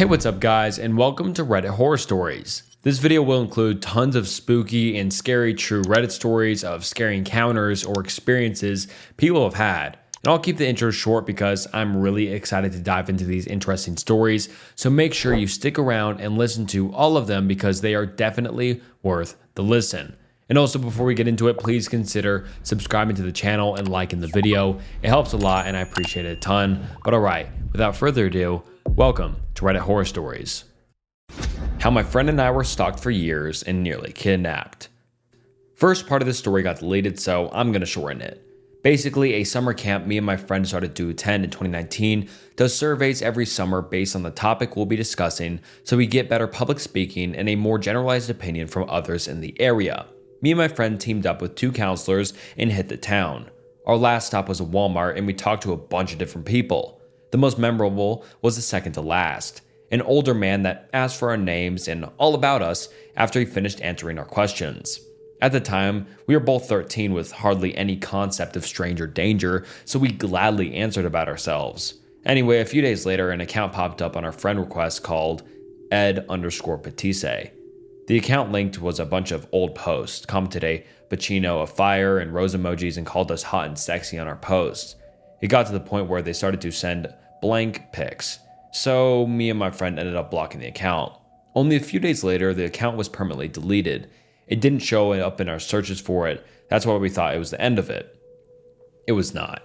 Hey, what's up guys, and welcome to Reddit Horror Stories. This video will include tons of spooky and scary true Reddit stories of scary encounters or experiences people have had. And I'll keep the intro short because I'm really excited to dive into these interesting stories, so make sure you stick around and listen to all of them because they are definitely worth the listen. And also, before we get into it, please consider subscribing to the channel and liking the video. It helps a lot and I appreciate it a ton. But alright, without further ado, welcome to Reddit Horror Stories. How my friend and I were stalked for years and nearly kidnapped. First part of the story got deleted, so I'm gonna shorten it. Basically, a summer camp me and my friend started to attend in 2019 does surveys every summer based on the topic we'll be discussing, so we get better public speaking and a more generalized opinion from others in the area. Me and my friend teamed up with 2 counselors and hit the town. Our last stop was a Walmart and we talked to a bunch of different people. The most memorable was the second to last, an older man that asked for our names and all about us after he finished answering our questions. At the time, we were both 13 with hardly any concept of stranger danger, so we gladly answered about ourselves. Anyway, a few days later, an account popped up on our friend request called Ed_Patisse. The account linked was a bunch of old posts, commented a Bacino of fire and rose emojis, and called us hot and sexy on our posts. It got to the point where they started to send blank pics, so me and my friend ended up blocking the account. Only a few days later, the account was permanently deleted. It didn't show up in our searches for it. That's why we thought it was the end of it. It was not.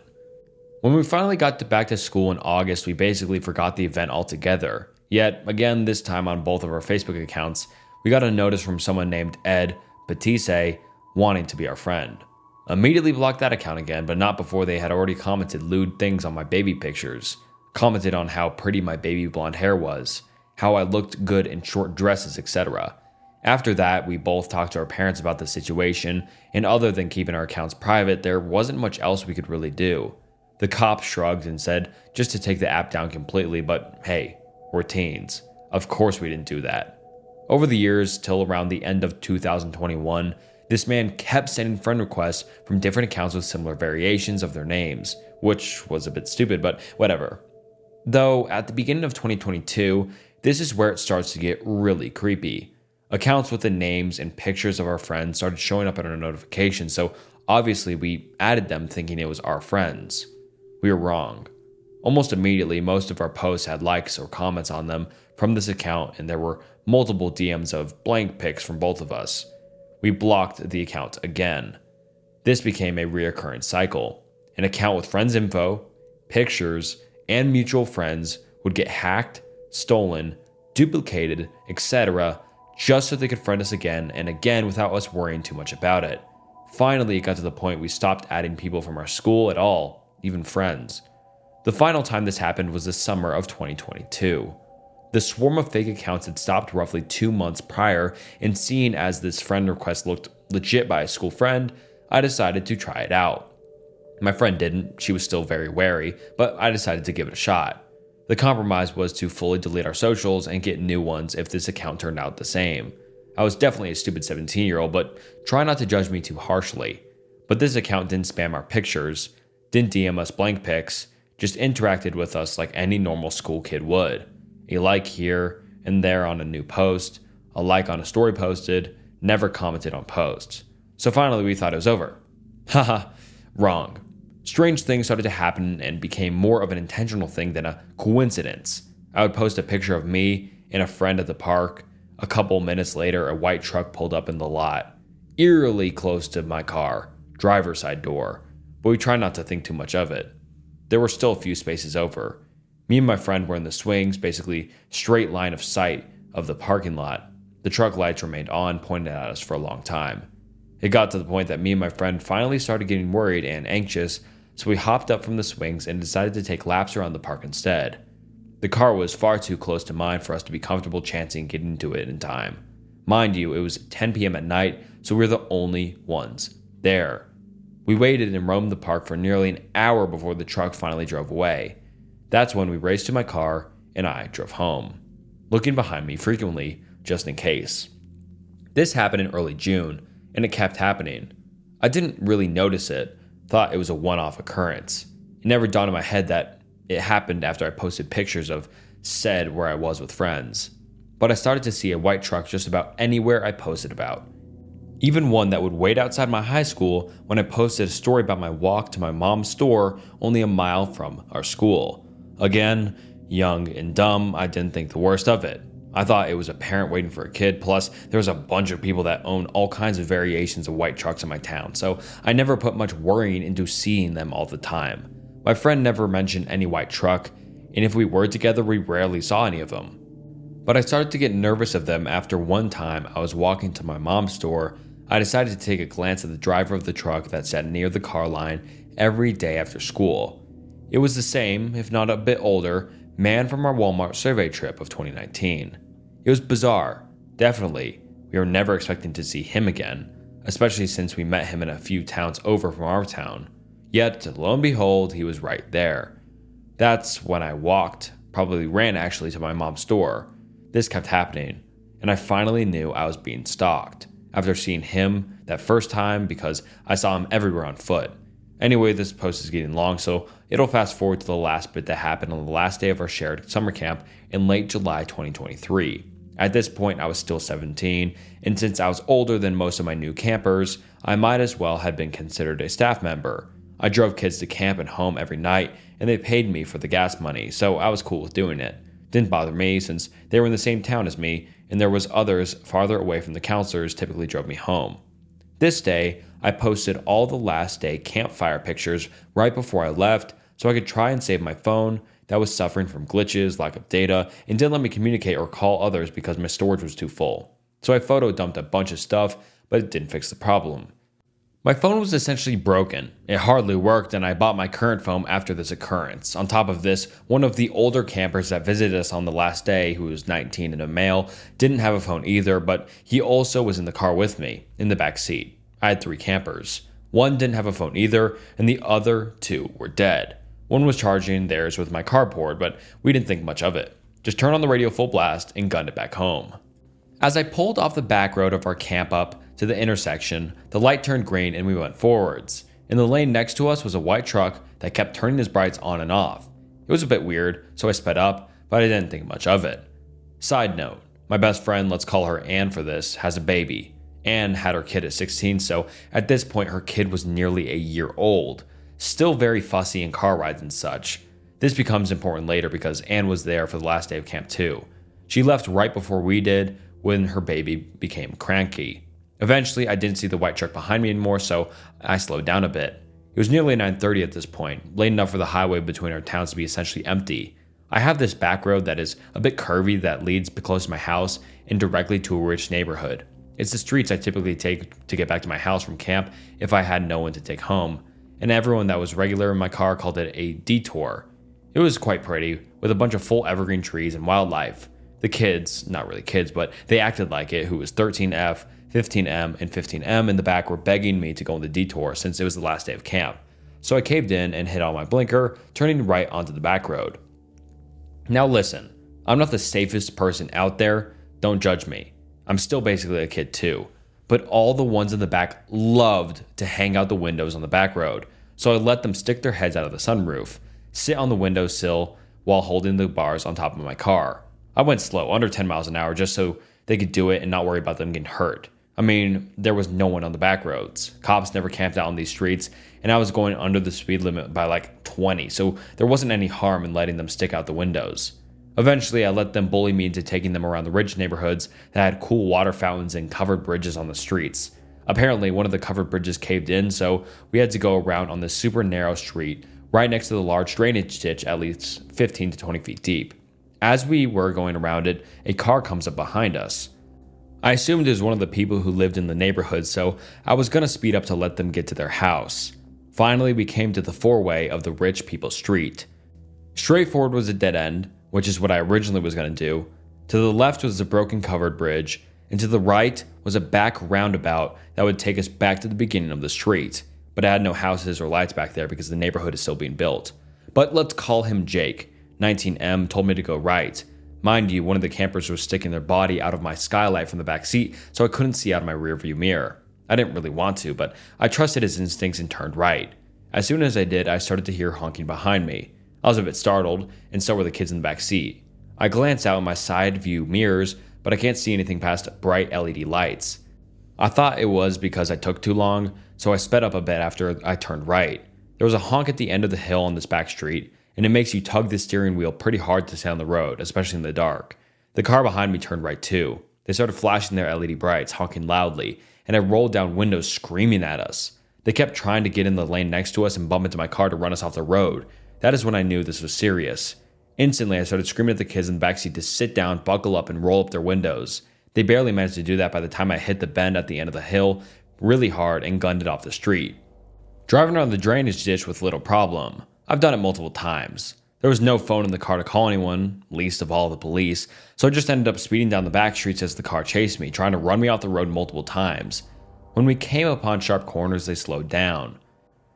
When we finally got back to school in August, we basically forgot the event altogether. Yet, again, this time on both of our Facebook accounts, we got a notice from someone named Ed Patisse wanting to be our friend. Immediately blocked that account again, but not before they had already commented lewd things on my baby pictures. Commented on how pretty my baby blonde hair was, how I looked good in short dresses, etc. After that, we both talked to our parents about the situation, and other than keeping our accounts private, there wasn't much else we could really do. The cops shrugged and said just to take the app down completely, but hey, we're teens. Of course we didn't do that. Over the years, till around the end of 2021, this man kept sending friend requests from different accounts with similar variations of their names, which was a bit stupid, but whatever. Though, at the beginning of 2022, this is where it starts to get really creepy. Accounts with the names and pictures of our friends started showing up in our notifications, so obviously we added them thinking it was our friends. We were wrong. Almost immediately, most of our posts had likes or comments on them from this account, and there were multiple DMs of blank pics from both of us. We blocked the account again. This became a reoccurring cycle. An account with friends info, pictures, and mutual friends would get hacked, stolen, duplicated, etc., just so they could friend us again and again without us worrying too much about it. Finally, it got to the point we stopped adding people from our school at all, even friends. The final time this happened was the summer of 2022. The swarm of fake accounts had stopped roughly 2 months prior, and seeing as this friend request looked legit by a school friend, I decided to try it out. My friend didn't, she was still very wary, but I decided to give it a shot. The compromise was to fully delete our socials and get new ones if this account turned out the same. I was definitely a stupid 17-year-old, but try not to judge me too harshly. But this account didn't spam our pictures, didn't DM us blank pics, just interacted with us like any normal school kid would. A like here and there on a new post, a like on a story posted, never commented on posts. So finally we thought it was over. Haha, wrong. Strange things started to happen and became more of an intentional thing than a coincidence. I would post a picture of me and a friend at the park. A couple minutes later, a white truck pulled up in the lot, eerily close to my car, driver's side door, but we tried not to think too much of it. There were still a few spaces over. Me and my friend were in the swings, basically straight line of sight of the parking lot. The truck lights remained on, pointing at us for a long time. It got to the point that me and my friend finally started getting worried and anxious, so we hopped up from the swings and decided to take laps around the park instead. The car was far too close to mine for us to be comfortable chancing getting into it in time. Mind you, it was 10 p.m. at night, so we were the only ones there. We waited and roamed the park for nearly an hour before the truck finally drove away. That's when we raced to my car and I drove home, looking behind me frequently just in case. This happened in early June, and it kept happening. I didn't really notice it, thought it was a one-off occurrence. It never dawned in my head that it happened after I posted pictures of said where I was with friends. But I started to see a white truck just about anywhere I posted about. Even one that would wait outside my high school when I posted a story about my walk to my mom's store only a mile from our school. Again, young and dumb, I didn't think the worst of it. I thought it was a parent waiting for a kid, plus there was a bunch of people that own all kinds of variations of white trucks in my town, so I never put much worrying into seeing them all the time. My friend never mentioned any white truck, and if we were together, we rarely saw any of them. But I started to get nervous of them after one time I was walking to my mom's store. I decided to take a glance at the driver of the truck that sat near the car line every day after school. It was the same, if not a bit older, man from our Walmart survey trip of 2019. It was bizarre, definitely. We were never expecting to see him again, especially since we met him in a few towns over from our town. Yet, lo and behold, he was right there. That's when I walked, probably ran actually, to my mom's store. This kept happening, and I finally knew I was being stalked after seeing him that first time because I saw him everywhere on foot. Anyway, this post is getting long, so it'll fast forward to the last bit that happened on the last day of our shared summer camp in late July 2023. At this point, I was still 17, and since I was older than most of my new campers, I might as well have been considered a staff member. I drove kids to camp and home every night, and they paid me for the gas money, so I was cool with doing it. Didn't bother me since they were in the same town as me, and there was others farther away from the counselors typically drove me home. This day, I posted all the last day campfire pictures right before I left so I could try and save my phone that was suffering from glitches, lack of data, and didn't let me communicate or call others because my storage was too full. So I photo dumped a bunch of stuff, but it didn't fix the problem. My phone was essentially broken. It hardly worked, and I bought my current phone after this occurrence. On top of this, one of the older campers that visited us on the last day, who was 19 and a male, didn't have a phone either, but he also was in the car with me, in the back seat. I had 3 campers. One didn't have a phone either, and the other 2 were dead. One was charging theirs with my cardboard, but we didn't think much of it. Just turned on the radio full blast and gunned it back home. As I pulled off the back road of our camp up to the intersection, the light turned green and we went forwards. In the lane next to us was a white truck that kept turning his brights on and off. It was a bit weird, so I sped up, but I didn't think much of it. Side note, my best friend, let's call her Anne for this, has a baby. Anne had her kid at 16, so at this point her kid was nearly a year old. Still very fussy in car rides and such. This becomes important later because Anne was there for the last day of camp too. She left right before we did when her baby became cranky. Eventually, I didn't see the white truck behind me anymore, so I slowed down a bit. It was nearly 9:30 at this point, late enough for the highway between our towns to be essentially empty. I have this back road that is a bit curvy that leads close to my house and directly to a rich neighborhood. It's the streets I typically take to get back to my house from camp if I had no one to take home, and everyone that was regular in my car called it a detour. It was quite pretty, with a bunch of full evergreen trees and wildlife. The kids, not really kids, but they acted like it, who was 13F, 15M, and 15M in the back were begging me to go on the detour since it was the last day of camp. So I caved in and hit on my blinker, turning right onto the back road. Now listen, I'm not the safest person out there, don't judge me. I'm still basically a kid too, but all the ones in the back loved to hang out the windows on the back road, so I let them stick their heads out of the sunroof, sit on the windowsill while holding the bars on top of my car. I went slow, under 10 miles an hour, just so they could do it and not worry about them getting hurt. I mean, there was no one on the back roads. Cops never camped out on these streets, and I was going under the speed limit by like 20, so there wasn't any harm in letting them stick out the windows. Eventually, I let them bully me into taking them around the rich neighborhoods that had cool water fountains and covered bridges on the streets. Apparently, one of the covered bridges caved in, so we had to go around on this super narrow street right next to the large drainage ditch at least 15 to 20 feet deep. As we were going around it, a car comes up behind us. I assumed it was one of the people who lived in the neighborhood, so I was going to speed up to let them get to their house. Finally, we came to the four-way of the rich people's street. Straight forward was a dead end, which is what I originally was going to do. To the left was a broken covered bridge, and to the right was a back roundabout that would take us back to the beginning of the street. But it had no houses or lights back there because the neighborhood is still being built. But let's call him Jake. 19M told me to go right. Mind you, one of the campers was sticking their body out of my skylight from the back seat, so I couldn't see out of my rearview mirror. I didn't really want to, but I trusted his instincts and turned right. As soon as I did, I started to hear honking behind me. I was a bit startled, and so were the kids in the back seat. I glance out in my side view mirrors, but I can't see anything past bright LED lights. I thought it was because I took too long, so I sped up a bit after I turned right. There was a honk at the end of the hill on this back street, and it makes you tug the steering wheel pretty hard to stay on the road, especially in the dark. The car behind me turned right too. They started flashing their LED brights, honking loudly, and I rolled down windows screaming at us. They kept trying to get in the lane next to us and bump into my car to run us off the road. That is when I knew this was serious. Instantly, I started screaming at the kids in the backseat to sit down, buckle up, and roll up their windows. They barely managed to do that by the time I hit the bend at the end of the hill really hard and gunned it off the street. Driving around the drainage ditch with little problem. I've done it multiple times. There was no phone in the car to call anyone, least of all the police, so I just ended up speeding down the back streets as the car chased me, trying to run me off the road multiple times. When we came upon sharp corners, they slowed down.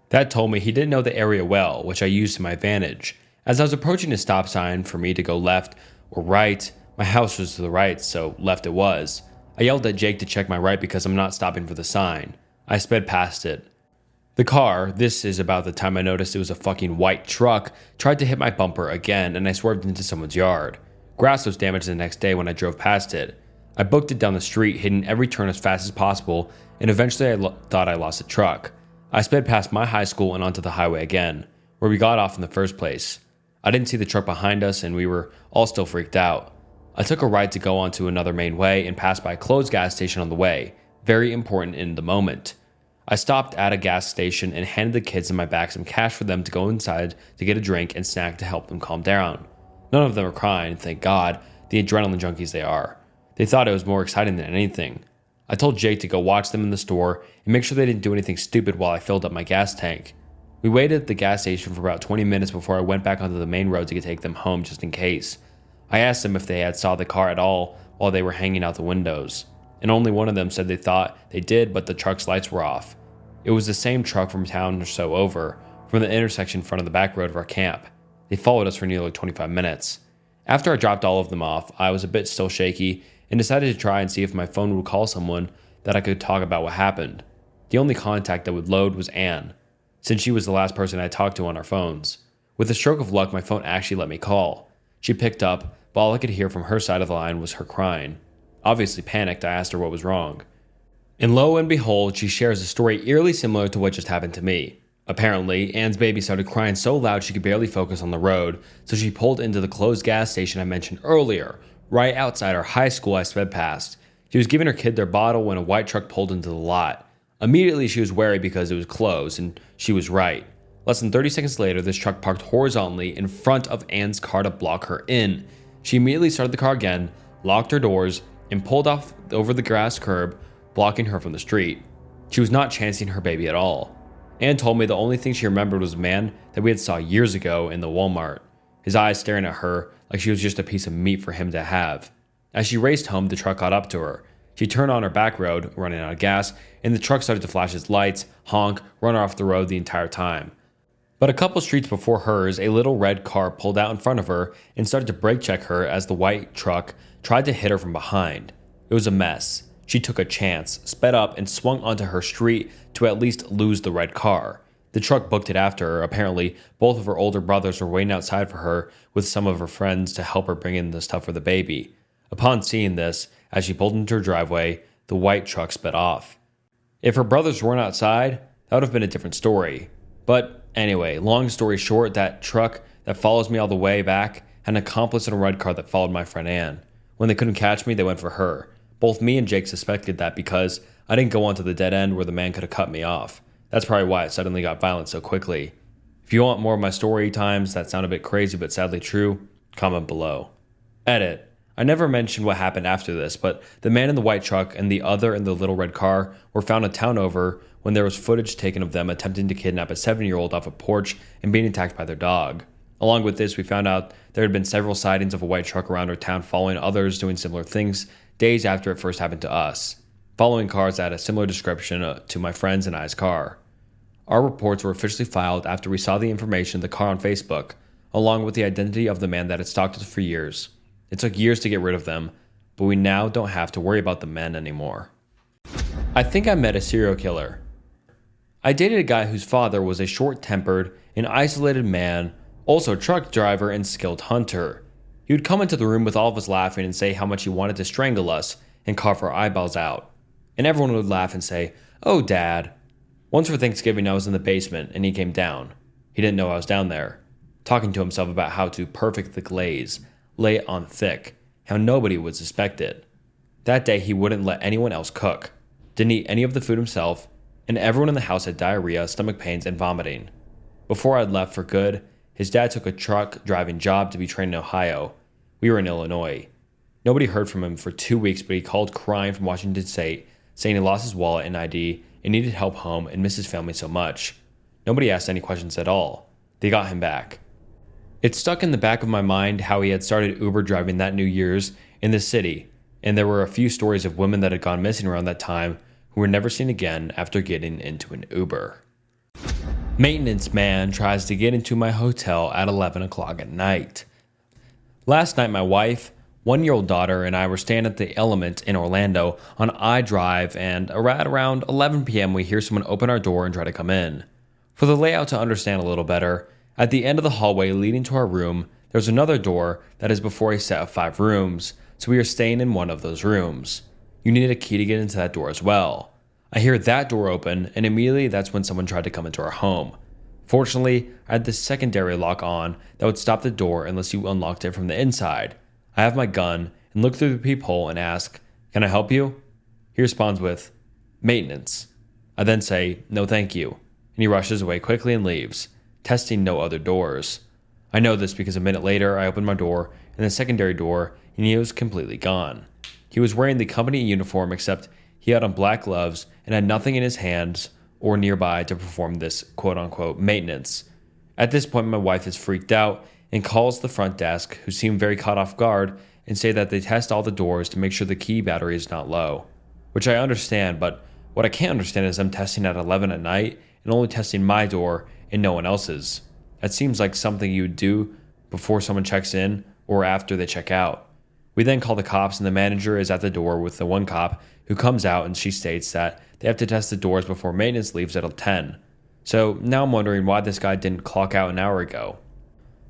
That told me he didn't know the area well, which I used to my advantage. As I was approaching a stop sign for me to go left or right, my house was to the right, so left it was. I yelled at Jake to check my right because I'm not stopping for the sign. I sped past it. The car, this is about the time I noticed it was a fucking white truck, tried to hit my bumper again, and I swerved into someone's yard. Grass was damaged the next day when I drove past it. I booked it down the street, hitting every turn as fast as possible, and eventually I thought I lost the truck. I sped past my high school and onto the highway again, where we got off in the first place. I didn't see the truck behind us, and we were all still freaked out. I took a right to go onto another main way and passed by a closed gas station on the way, very important in the moment. I stopped at a gas station and handed the kids in my back some cash for them to go inside to get a drink and snack to help them calm down. None of them were crying, thank God, the adrenaline junkies they are. They thought it was more exciting than anything. I told Jake to go watch them in the store and make sure they didn't do anything stupid while I filled up my gas tank. We waited at the gas station for about 20 minutes before I went back onto the main road to take them home just in case. I asked them if they had saw the car at all while they were hanging out the windows, and only one of them said they thought they did, but the truck's lights were off. It was the same truck from a town or so over, from the intersection in front of the back road of our camp. They followed us for nearly 25 minutes. After I dropped all of them off, I was a bit still shaky and decided to try and see if my phone would call someone that I could talk about what happened. The only contact that would load was Anne, since she was the last person I talked to on our phones. With a stroke of luck, my phone actually let me call. She picked up, but all I could hear from her side of the line was her crying. Obviously panicked, I asked her what was wrong. And lo and behold, she shares a story eerily similar to what just happened to me. Apparently, Anne's baby started crying so loud she could barely focus on the road, so she pulled into the closed gas station I mentioned earlier, right outside our high school I sped past. She was giving her kid their bottle when a white truck pulled into the lot. Immediately she was wary because it was closed, and she was right. Less than 30 seconds later, this truck parked horizontally in front of Anne's car to block her in. She immediately started the car again, locked her doors, and pulled off over the grass curb, blocking her from the street. She was not chancing her baby at all. Anne told me the only thing she remembered was a man that we had saw years ago in the Walmart, his eyes staring at her like she was just a piece of meat for him to have. As she raced home, the truck caught up to her. She turned on her back road, running out of gas, and the truck started to flash its lights, honk, run her off the road the entire time. But a couple streets before hers, a little red car pulled out in front of her and started to brake check her as the white truck tried to hit her from behind. It was a mess. She took a chance, sped up, and swung onto her street to at least lose the red car. The truck booked it after her. Apparently, both of her older brothers were waiting outside for her with some of her friends to help her bring in the stuff for the baby. Upon seeing this, as she pulled into her driveway, the white truck sped off. If her brothers weren't outside, that would have been a different story. But anyway, long story short, that truck that follows me all the way back had an accomplice in a red car that followed my friend Anne. When they couldn't catch me, they went for her. Both me and Jake suspected that because I didn't go onto the dead end where the man could have cut me off. That's probably why it suddenly got violent so quickly. If you want more of my story times that sound a bit crazy but sadly true, comment below. Edit. I never mentioned what happened after this, but the man in the white truck and the other in the little red car were found a town over when there was footage taken of them attempting to kidnap a 7-year-old off a porch and being attacked by their dog. Along with this, we found out there had been several sightings of a white truck around our town following others doing similar things days after it first happened to us, following cars that had a similar description to my friend's and I's car. Our reports were officially filed after we saw the information of the car on Facebook, along with the identity of the man that had stalked us for years. It took years to get rid of them, but we now don't have to worry about the men anymore. I think I met a serial killer. I dated a guy whose father was a short-tempered and isolated man, also a truck driver and skilled hunter. He He would come into the room with all of us laughing and say how much he wanted to strangle us and carve our eyeballs out. And everyone would laugh and say, "Oh, Dad." Once for Thanksgiving, I was in the basement and he came down. He didn't know I was down there, talking to himself about how to perfect the glaze, lay it on thick, how nobody would suspect it. That day, he wouldn't let anyone else cook, didn't eat any of the food himself, and everyone in the house had diarrhea, stomach pains, and vomiting. Before I'd left for good, his dad took a truck driving job to be trained in Ohio. We were in Illinois. Nobody heard from him for 2 weeks, but he called crying from Washington State, saying he lost his wallet and ID and needed help home and missed his family so much. Nobody asked any questions at all. They got him back. It stuck in the back of my mind how he had started Uber driving that New Year's in the city, and there were a few stories of women that had gone missing around that time who were never seen again after getting into an Uber. Maintenance man tries to get into my hotel at 11 o'clock at night. Last night, my wife, 1-year-old daughter, and I were staying at the Element in Orlando on I-Drive, and at around 11 p.m. we hear someone open our door and try to come in. For the layout to understand a little better, at the end of the hallway leading to our room, there's another door that is before a set of 5 rooms, so we are staying in one of those rooms. You needed a key to get into that door as well. I hear that door open, and immediately that's when someone tried to come into our home. Fortunately, I had this secondary lock on that would stop the door unless you unlocked it from the inside. I have my gun and look through the peephole and ask, "Can I help you?" He responds with, "Maintenance." I then say, "No thank you," and he rushes away quickly and leaves, testing no other doors. I know this because a minute later I opened my door and the secondary door and he was completely gone. He was wearing the company uniform except he had on black gloves and had nothing in his hands or nearby to perform this quote-unquote maintenance. At this point, my wife is freaked out and calls the front desk, who seem very caught off guard, and say that they test all the doors to make sure the key battery is not low. Which I understand, but what I can't understand is them testing at 11 at night and only testing my door and no one else's. That seems like something you would do before someone checks in or after they check out. We then call the cops, and the manager is at the door with the one cop who comes out, and she states that they have to test the doors before maintenance leaves at 10. So now I'm wondering why this guy didn't clock out an hour ago.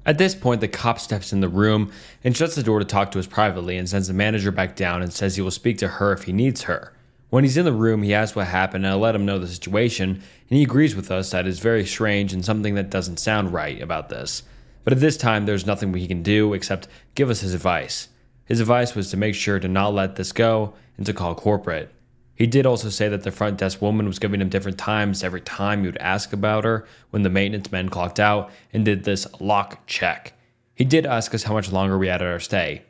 At this point, the cop steps in the room and shuts the door to talk to us privately and sends the manager back down and says he will speak to her if he needs her. When he's in the room, he asks what happened, and I let him know the situation, and he agrees with us that it's very strange and something that doesn't sound right about this. But at this time, there's nothing he can do except give us his advice. His advice was to make sure to not let this go and to call corporate. He did also say that the front desk woman was giving him different times every time he would ask about her when the maintenance men clocked out and did this lock check. He did ask us how much longer we had at our stay.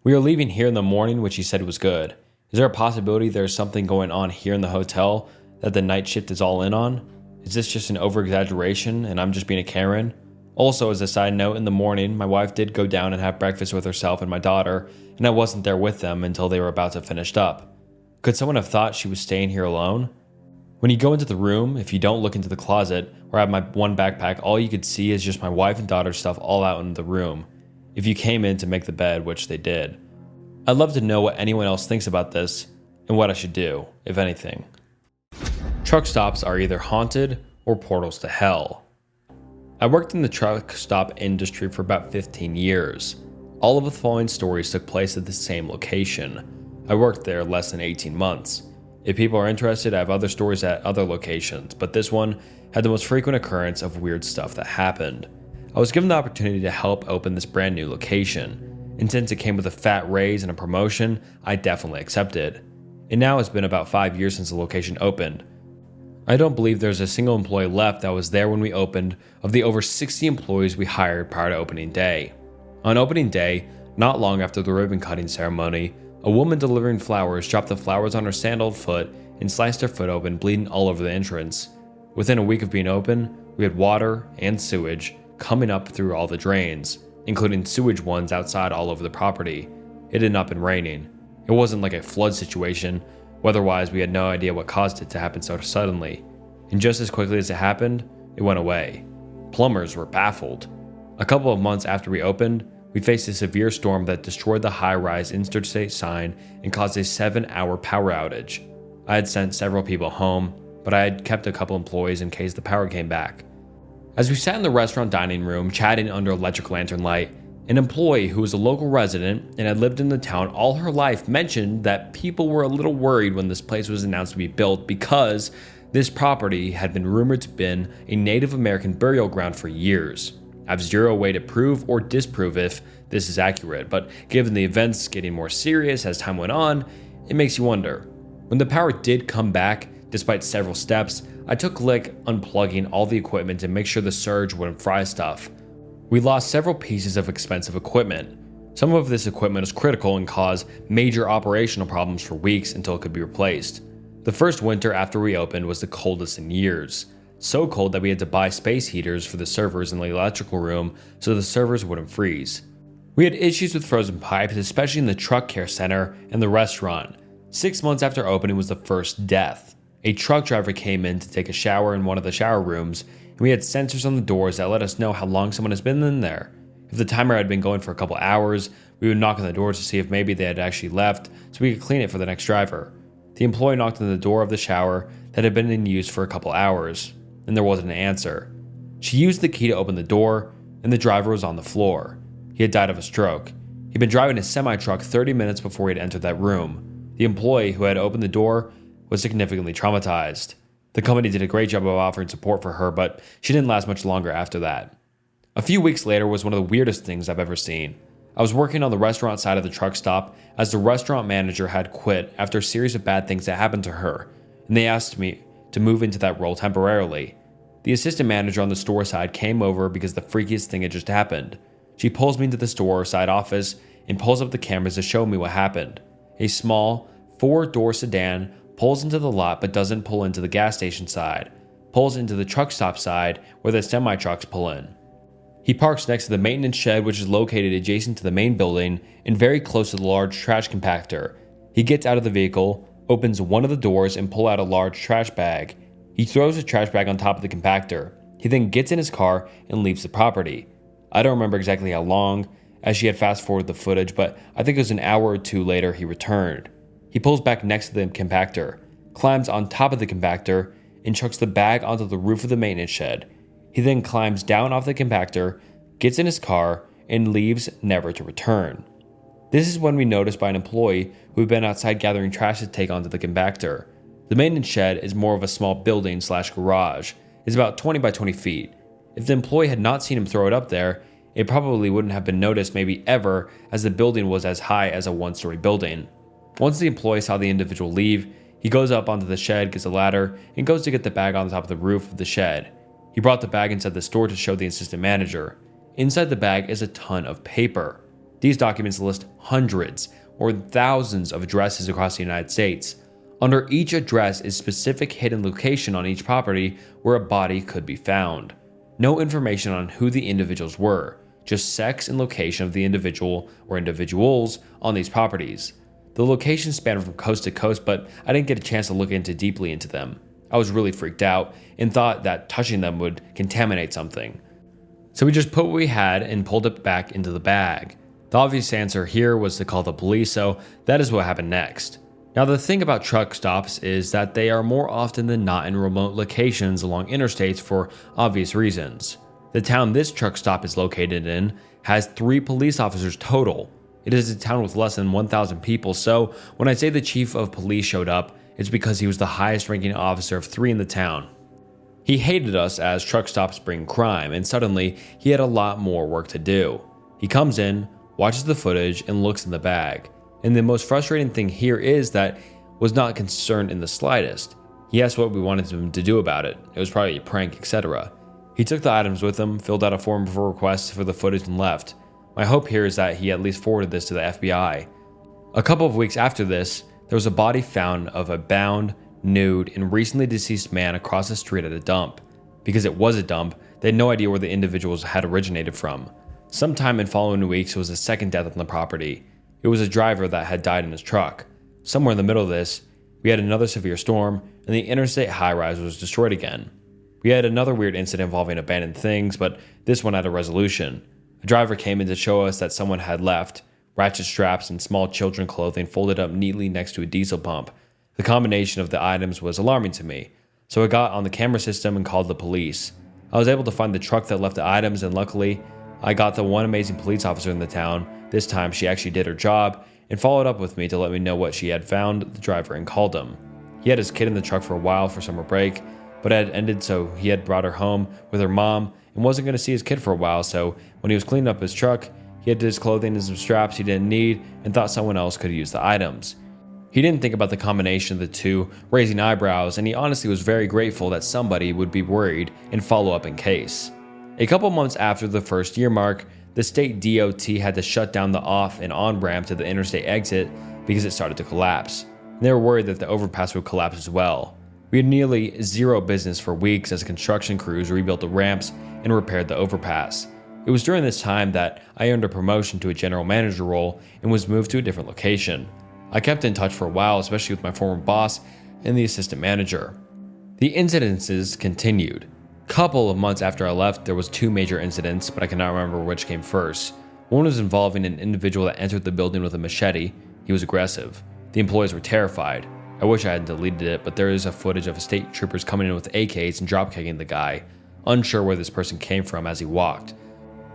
We are leaving here in the morning, which he said was good. Is there a possibility there's something going on here in the hotel that the night shift is all in on? Is this just an over-exaggeration and I'm just being a Karen? Also, as a side note, in the morning, my wife did go down and have breakfast with herself and my daughter, and I wasn't there with them until they were about to finish up. Could someone have thought she was staying here alone? When you go into the room, if you don't look into the closet or have my one backpack, all you could see is just my wife and daughter's stuff all out in the room. If you came in to make the bed, which they did. I'd love to know what anyone else thinks about this and what I should do, if anything. Truck stops are either haunted or portals to hell. I worked in the truck stop industry for about 15 years. All of the following stories took place at the same location. I worked there less than 18 months. If people are interested, I have other stories at other locations, but this one had the most frequent occurrence of weird stuff that happened. I was given the opportunity to help open this brand new location, and since it came with a fat raise and a promotion, I definitely accepted. It now has been about 5 years since the location opened. I don't believe there's a single employee left that was there when we opened of the over 60 employees we hired prior to opening day. On opening day, not long after the ribbon cutting ceremony, a woman delivering flowers dropped the flowers on her sandaled foot and sliced her foot open, bleeding all over the entrance. Within a week of being open, we had water and sewage coming up through all the drains, including sewage ones outside all over the property. It had not been raining. It wasn't like a flood situation. Weather-wise, we had no idea what caused it to happen so suddenly. And just as quickly as it happened, it went away. Plumbers were baffled. A couple of months after we opened, we faced a severe storm that destroyed the high-rise interstate sign and caused a 7-hour power outage. I had sent several people home, but I had kept a couple employees in case the power came back. As we sat in the restaurant dining room, chatting under electric lantern light, An employee who was a local resident and had lived in the town all her life mentioned that people were a little worried when this place was announced to be built because this property had been rumored to have been a Native American burial ground for years. I have zero way to prove or disprove if this is accurate, but given the events getting more serious as time went on, it makes you wonder. When the power did come back, despite several steps, I took lick unplugging all the equipment to make sure the surge wouldn't fry stuff. We lost several pieces of expensive equipment. Some of this equipment was critical and caused major operational problems for weeks until it could be replaced. The first winter after we opened was the coldest in years. So cold that we had to buy space heaters for the servers in the electrical room so the servers wouldn't freeze. We had issues with frozen pipes, especially in the truck care center and the restaurant. 6 months after opening was the first death. A truck driver came in to take a shower in one of the shower rooms, and we had sensors on the doors that let us know how long someone has been in there. If the timer had been going for a couple hours, we would knock on the doors to see if maybe they had actually left so we could clean it for the next driver. The employee knocked on the door of the shower that had been in use for a couple hours, and there wasn't an answer. She used the key to open the door, and the driver was on the floor. He had died of a stroke. He'd been driving a semi-truck 30 minutes before he had entered that room. The employee who had opened the door was significantly traumatized. The company did a great job of offering support for her, but she didn't last much longer after that. A few weeks later was one of the weirdest things I've ever seen. I was working on the restaurant side of the truck stop as the restaurant manager had quit after a series of bad things that happened to her, and they asked me to move into that role temporarily. The assistant manager on the store side came over because the freakiest thing had just happened. She pulls me into the store side office and pulls up the cameras to show me what happened. A small, 4-door sedan pulls into the lot but doesn't pull into the gas station side, pulls into the truck stop side where the semi-trucks pull in. He parks next to the maintenance shed, which is located adjacent to the main building and very close to the large trash compactor. He gets out of the vehicle, opens one of the doors and pulls out a large trash bag. He throws the trash bag on top of the compactor. He then gets in his car and leaves the property. I don't remember exactly how long, as she had fast forwarded the footage, but I think it was an hour or two later he returned. He pulls back next to the compactor, climbs on top of the compactor, and chucks the bag onto the roof of the maintenance shed. He then climbs down off the compactor, gets in his car, and leaves never to return. This is when we noticed by an employee who had been outside gathering trash to take onto the compactor. The maintenance shed is more of a small building / garage. It's about 20 by 20 feet. If the employee had not seen him throw it up there, it probably wouldn't have been noticed maybe ever, as the building was as high as a 1-story building. Once the employee saw the individual leave, he goes up onto the shed, gets a ladder, and goes to get the bag on the top of the roof of the shed. He brought the bag inside the store to show the assistant manager. Inside the bag is a ton of paper. These documents list hundreds or thousands of addresses across the United States. Under each address is specific hidden location on each property where a body could be found. No information on who the individuals were, just sex and location of the individual or individuals on these properties. The locations span from coast to coast, but I didn't get a chance to look deeply into them. I was really freaked out and thought that touching them would contaminate something. So we just put what we had and pulled it back into the bag. The obvious answer here was to call the police, so that is what happened next. Now the thing about truck stops is that they are more often than not in remote locations along interstates for obvious reasons. The town this truck stop is located in has 3 police officers total. It is a town with less than 1,000 people, so when I say the chief of police showed up, it's because he was the highest ranking officer of 3 in the town. He hated us as truck stops bring crime, and suddenly he had a lot more work to do. He comes in, watches the footage, and looks in the bag. And the most frustrating thing here is that was not concerned in the slightest. He asked what we wanted him to do about it. It was probably a prank, etc. He took the items with him, filled out a form for requests for the footage, and left. My hope here is that he at least forwarded this to the FBI. A couple of weeks after this, there was a body found of a bound, nude, and recently deceased man across the street at a dump. Because it was a dump, they had no idea where the individuals had originated from. Sometime in following weeks, it was a second death on the property. It was a driver that had died in his truck. Somewhere in the middle of this, we had another severe storm, and the interstate high-rise was destroyed again. We had another weird incident involving abandoned things, but this one had a resolution. A driver came in to show us that someone had left ratchet straps and small children clothing folded up neatly next to a diesel pump. The combination of the items was alarming to me, so I got on the camera system and called the police. I was able to find the truck that left the items, and luckily, I got the one amazing police officer in the town. This time she actually did her job and followed up with me to let me know what she had found the driver and called him. He had his kid in the truck for a while for summer break, but it had ended, so he had brought her home with her mom and wasn't going to see his kid for a while. So when he was cleaning up his truck, he had his clothing and some straps he didn't need and thought someone else could use the items. He didn't think about the combination of the two, raising eyebrows, and he honestly was very grateful that somebody would be worried and follow up in case. A couple months after the first year mark, the state DOT had to shut down the off and on ramp to the interstate exit because it started to collapse. And they were worried that the overpass would collapse as well. We had nearly zero business for weeks as construction crews rebuilt the ramps and repaired the overpass. It was during this time that I earned a promotion to a general manager role and was moved to a different location. I kept in touch for a while, especially with my former boss and the assistant manager. The incidences continued. Couple of months after I left, there was 2 major incidents, but I cannot remember which came first. One was involving an individual that entered the building with a machete. He was aggressive. The employees were terrified. I wish I had deleted it, but there is a footage of state troopers coming in with AKs and drop-kicking the guy, unsure where this person came from as he walked.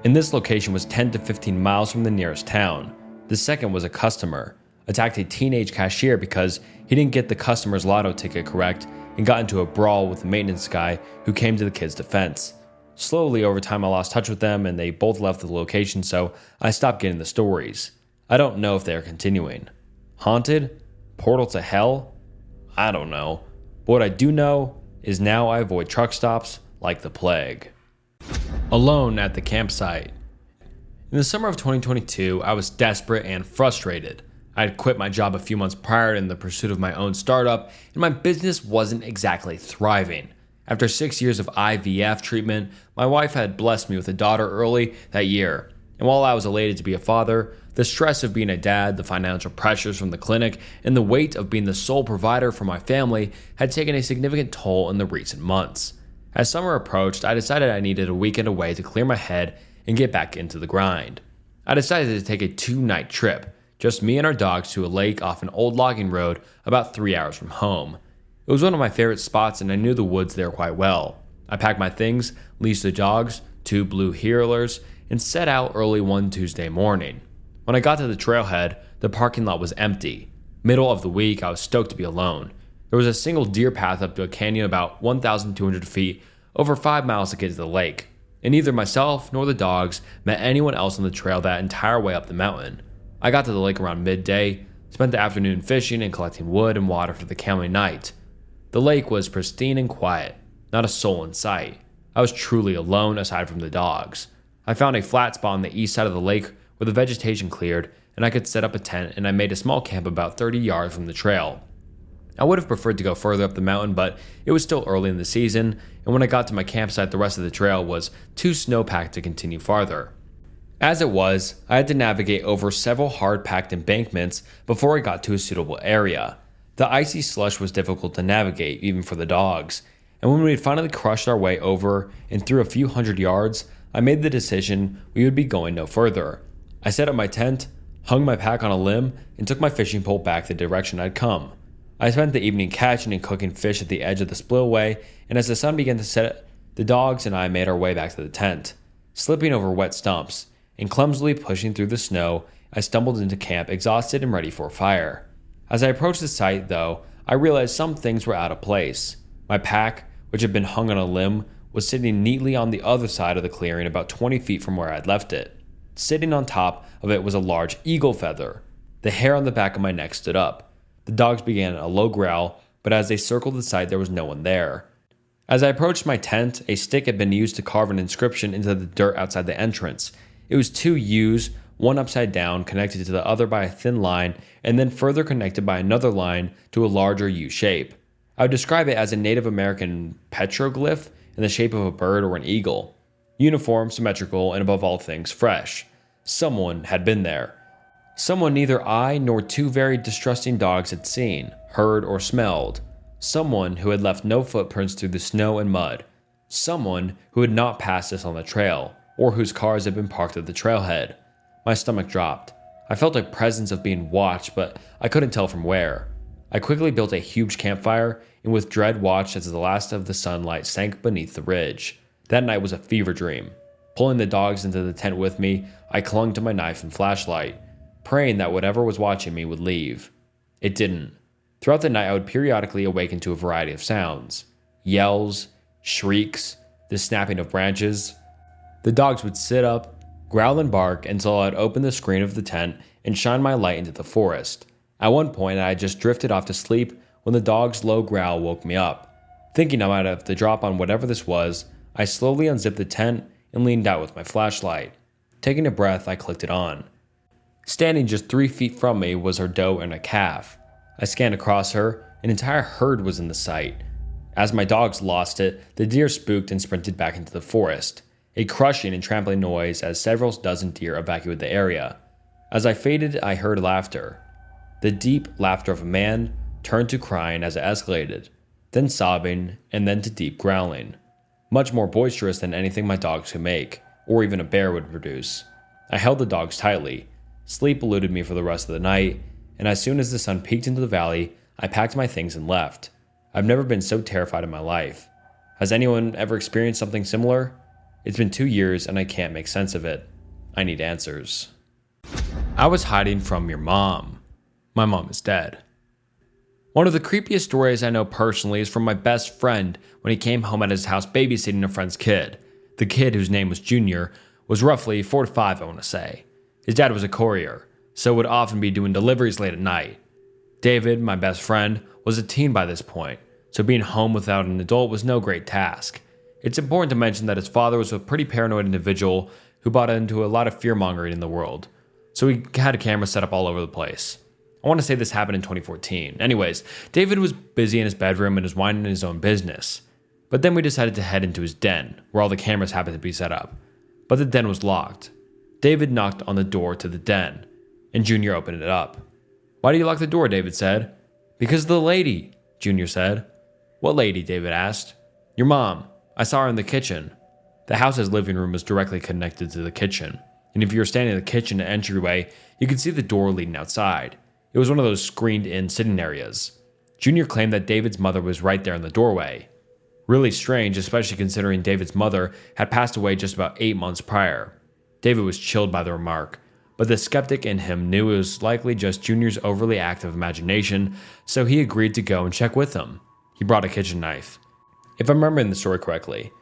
And this location was 10 to 15 miles from the nearest town. The second was a customer attacked a teenage cashier because he didn't get the customer's lotto ticket correct and got into a brawl with the maintenance guy who came to the kid's defense. Slowly over time I lost touch with them and they both left the location, so I stopped getting the stories. I don't know if they are continuing. Haunted? Portal to hell? I don't know. But what I do know is now I avoid truck stops like the plague. Alone at the campsite. In the summer of 2022, I was desperate and frustrated. I had quit my job a few months prior in the pursuit of my own startup, and my business wasn't exactly thriving. After 6 years of IVF treatment, my wife had blessed me with a daughter early that year. And while I was elated to be a father, the stress of being a dad, the financial pressures from the clinic, and the weight of being the sole provider for my family had taken a significant toll in the recent months. As summer approached, I decided I needed a weekend away to clear my head and get back into the grind. I decided to take a 2-night trip, just me and our dogs, to a lake off an old logging road about 3 hours from home. It was one of my favorite spots and I knew the woods there quite well. I packed my things, leashed the dogs, 2 blue heelers, and set out early one Tuesday morning. When I got to the trailhead, the parking lot was empty. Middle of the week, I was stoked to be alone. There was a single deer path up to a canyon about 1,200 feet, over 5 miles to get to the lake, and neither myself nor the dogs met anyone else on the trail that entire way up the mountain. I got to the lake around midday, spent the afternoon fishing and collecting wood and water for the coming night. The lake was pristine and quiet, not a soul in sight. I was truly alone aside from the dogs. I found a flat spot on the east side of the lake where the vegetation cleared and I could set up a tent, and I made a small camp about 30 yards from the trail. I would have preferred to go further up the mountain, but it was still early in the season, and when I got to my campsite the rest of the trail was too snow-packed to continue farther. As it was, I had to navigate over several hard-packed embankments before I got to a suitable area. The icy slush was difficult to navigate, even for the dogs, and when we had finally crushed our way over and through a few hundred yards, I made the decision we would be going no further. I set up my tent, hung my pack on a limb, and took my fishing pole back the direction I'd come. I spent the evening catching and cooking fish at the edge of the spillway, and as the sun began to set, the dogs and I made our way back to the tent. Slipping over wet stumps and clumsily pushing through the snow, I stumbled into camp exhausted and ready for a fire. As I approached the site, though, I realized some things were out of place. My pack, which had been hung on a limb, was sitting neatly on the other side of the clearing about 20 feet from where I'd left it. Sitting on top of it was a large eagle feather. The hair on the back of my neck stood up. The dogs began a low growl, but as they circled the site, there was no one there. As I approached my tent, a stick had been used to carve an inscription into the dirt outside the entrance. It was 2 U's, one upside down, connected to the other by a thin line, and then further connected by another line to a larger U shape. I would describe it as a Native American petroglyph in the shape of a bird or an eagle. Uniform, symmetrical, and above all things, fresh. Someone had been there. Someone neither I nor 2 very distrusting dogs had seen, heard, or smelled. Someone who had left no footprints through the snow and mud. Someone who had not passed us on the trail, or whose cars had been parked at the trailhead. My stomach dropped. I felt a presence of being watched, but I couldn't tell from where. I quickly built a huge campfire, and with dread watched as the last of the sunlight sank beneath the ridge. That night was a fever dream. Pulling the dogs into the tent with me, I clung to my knife and flashlight, praying that whatever was watching me would leave. It didn't. Throughout the night, I would periodically awaken to a variety of sounds. Yells, shrieks, the snapping of branches. The dogs would sit up, growl and bark until I'd open the screen of the tent and shine my light into the forest. At one point, I had just drifted off to sleep when the dog's low growl woke me up. Thinking I might have to drop on whatever this was, I slowly unzipped the tent and leaned out with my flashlight. Taking a breath, I clicked it on. Standing just 3 feet from me was her doe and a calf. I scanned across her. An entire herd was in the sight. As my dogs lost it, the deer spooked and sprinted back into the forest, a crushing and trampling noise as several dozen deer evacuated the area. As I faded, I heard laughter. The deep laughter of a man turned to crying as it escalated, then sobbing, and then to deep growling. Much more boisterous than anything my dogs could make, or even a bear would produce. I held the dogs tightly. Sleep eluded me for the rest of the night, and as soon as the sun peeked into the valley, I packed my things and left. I've never been so terrified in my life. Has anyone ever experienced something similar? It's been 2 years and I can't make sense of it. I need answers. I was hiding from your mom. My mom is dead. One of the creepiest stories I know personally is from my best friend when he came home at his house babysitting a friend's kid. The kid, whose name was Junior, was roughly 4 to 5, I want to say. His dad was a courier, so would often be doing deliveries late at night. David, my best friend, was a teen by this point, so being home without an adult was no great task. It's important to mention that his father was a pretty paranoid individual who bought into a lot of fear-mongering in the world, so he had a camera set up all over the place. I want to say this happened in 2014. Anyways, David was busy in his bedroom and was minding his own business. But then we decided to head into his den, where all the cameras happened to be set up. But the den was locked. David knocked on the door to the den, and Junior opened it up. "Why do you lock the door?" David said. "Because of the lady," Junior said. "What lady?" David asked. "Your mom. I saw her in the kitchen." The house's living room was directly connected to the kitchen, and if you were standing in the kitchen entryway, you could see the door leading outside. It was one of those screened-in sitting areas. Junior claimed that David's mother was right there in the doorway. Really strange, especially considering David's mother had passed away just about 8 months prior. David was chilled by the remark, but the skeptic in him knew it was likely just Junior's overly active imagination, so he agreed to go and check with him. He brought a kitchen knife. If I'm remembering the story correctly,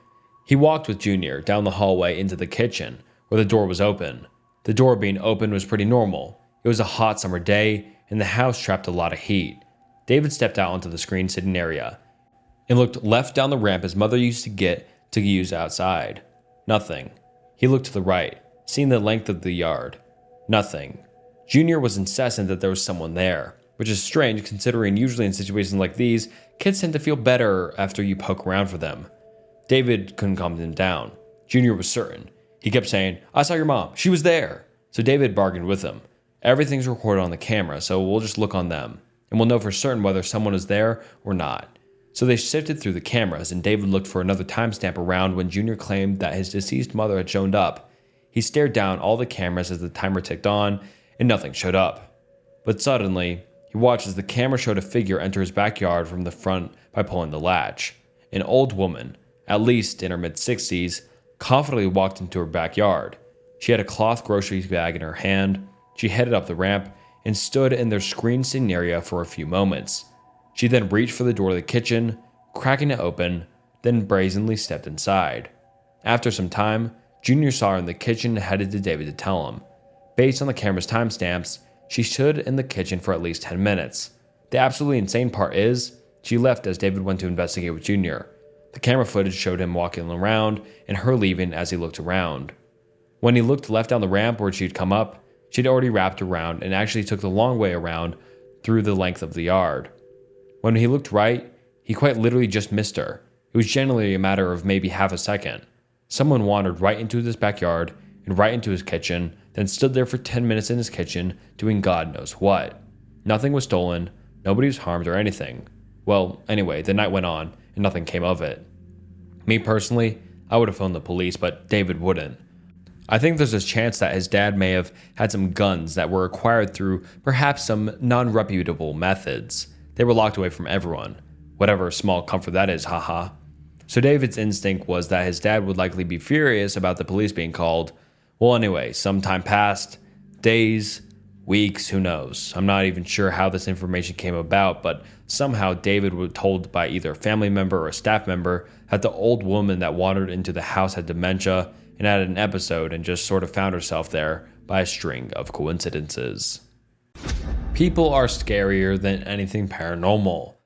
he walked with Junior down the hallway into the kitchen, where the door was open. The door being open was pretty normal. It was a hot summer day, and the house trapped a lot of heat. David stepped out onto the screen sitting area and looked left down the ramp his mother used to get to use outside. Nothing. He looked to the right, seeing the length of the yard. Nothing. Junior was incessant that there was someone there, which is strange considering usually in situations like these, kids tend to feel better after you poke around for them. David couldn't calm him down. Junior was certain. He kept saying, "I saw your mom. She was there." So David bargained with him. "Everything's recorded on the camera, so we'll just look on them, and we'll know for certain whether someone is there or not." So they sifted through the cameras, and David looked for another timestamp around when Junior claimed that his deceased mother had shown up. He stared down all the cameras as the timer ticked on, and nothing showed up. But suddenly, he watched as the camera showed a figure enter his backyard from the front by pulling the latch. An old woman, at least in her mid-60s, confidently walked into her backyard. She had a cloth grocery bag in her hand. She headed up the ramp and stood in their screen sitting area for a few moments. She then reached for the door of the kitchen, cracking it open, then brazenly stepped inside. After some time, Junior saw her in the kitchen and headed to David to tell him. Based on the camera's timestamps, she stood in the kitchen for at least 10 minutes. The absolutely insane part is, she left as David went to investigate with Junior. The camera footage showed him walking around and her leaving as he looked around. When he looked left down the ramp where she'd come up, she'd already wrapped around and actually took the long way around through the length of the yard. When he looked right, he quite literally just missed her. It was generally a matter of maybe half a second. Someone wandered right into his backyard and right into his kitchen, then stood there for 10 minutes in his kitchen doing God knows what. Nothing was stolen, nobody was harmed or anything. Well, anyway, the night went on and nothing came of it. Me personally, I would have phoned the police, but David wouldn't. I think there's a chance that his dad may have had some guns that were acquired through perhaps some non-reputable methods. They were locked away from everyone. Whatever small comfort that is, haha. So David's instinct was that his dad would likely be furious about the police being called. Well, anyway, some time passed, days, weeks, who knows. I'm not even sure how this information came about, but somehow David was told by either a family member or a staff member that the old woman that wandered into the house had dementia and had an episode and just sort of found herself there by a string of coincidences. People are scarier than anything paranormal.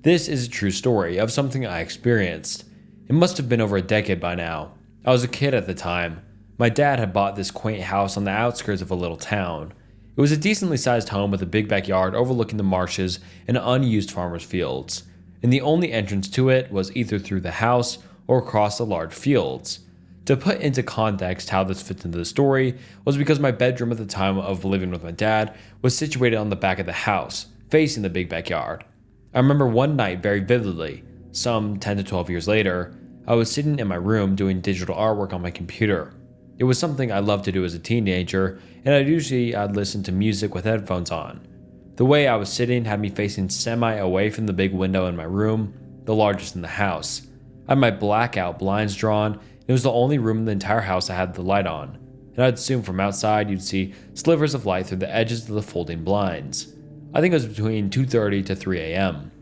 This is a true story of something I experienced. It must have been over a decade by now. I was a kid at the time. My dad had bought this quaint house on the outskirts of a little town. It was a decently sized home with a big backyard overlooking the marshes and unused farmers' fields. And the only entrance to it was either through the house or across the large fields. To put into context how this fits into the story was because my bedroom at the time of living with my dad was situated on the back of the house, facing the big backyard. I remember one night very vividly, some 10 to 12 years later, I was sitting in my room doing digital artwork on my computer. It was something I loved to do as a teenager, and I'd listen to music with headphones on. The way I was sitting had me facing semi away from the big window in my room, the largest in the house. I had my blackout blinds drawn, and it was the only room in the entire house that had the light on. And I'd assume from outside you'd see slivers of light through the edges of the folding blinds. I think it was between 2:30 to 3 a.m.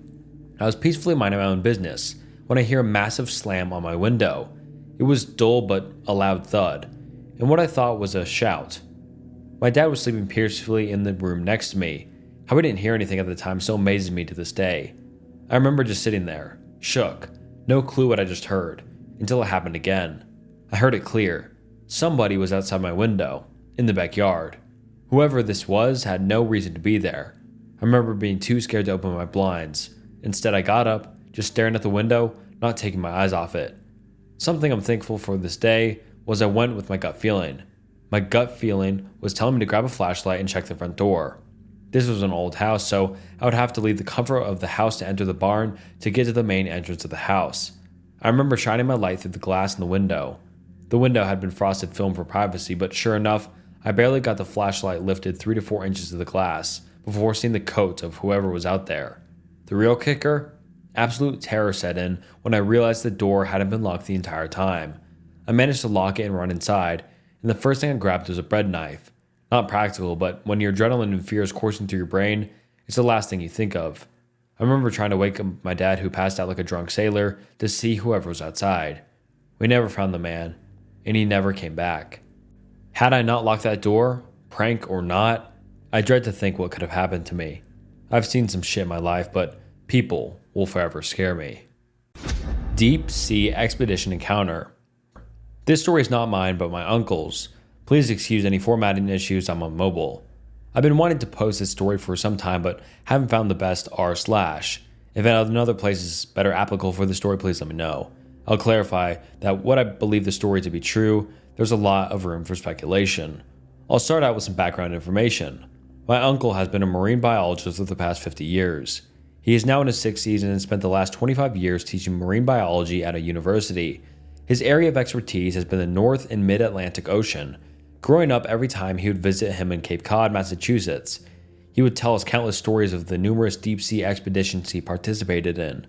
I was peacefully minding my own business when I hear a massive slam on my window. It was dull but a loud thud, and what I thought was a shout. My dad was sleeping peacefully in the room next to me. How we didn't hear anything at the time still amazes me to this day. I remember just sitting there, shook, no clue what I just heard, until it happened again. I heard it clear. Somebody was outside my window, in the backyard. Whoever this was had no reason to be there. I remember being too scared to open my blinds. Instead, I got up, just staring at the window, not taking my eyes off it. Something I'm thankful for this day was I went with my gut feeling. My gut feeling was telling me to grab a flashlight and check the front door. This was an old house, so I would have to leave the comfort of the house to enter the barn to get to the main entrance of the house. I remember shining my light through the glass in the window. The window had been frosted film for privacy, but sure enough, I barely got the flashlight lifted 3 to 4 inches of the glass before seeing the coat of whoever was out there. The real kicker? Absolute terror set in when I realized the door hadn't been locked the entire time. I managed to lock it and run inside, and the first thing I grabbed was a bread knife. Not practical, but when your adrenaline and fear is coursing through your brain, it's the last thing you think of. I remember trying to wake up my dad, who passed out like a drunk sailor, to see whoever was outside. We never found the man, and he never came back. Had I not locked that door, prank or not, I dread to think what could have happened to me. I've seen some shit in my life, but people will forever scare me. Deep Sea Expedition Encounter. This story is not mine, but my uncle's. Please excuse any formatting issues, I'm on mobile. I've been wanting to post this story for some time, but haven't found the best r/. If another place is better applicable for the story, please let me know. I'll clarify that what I believe the story to be true, there's a lot of room for speculation. I'll start out with some background information. My uncle has been a marine biologist for the past 50 years. He is now in his 6th season and spent the last 25 years teaching marine biology at a university. His area of expertise has been the North and Mid-Atlantic Ocean. Growing up, every time he would visit him in Cape Cod, Massachusetts, he would tell us countless stories of the numerous deep-sea expeditions he participated in.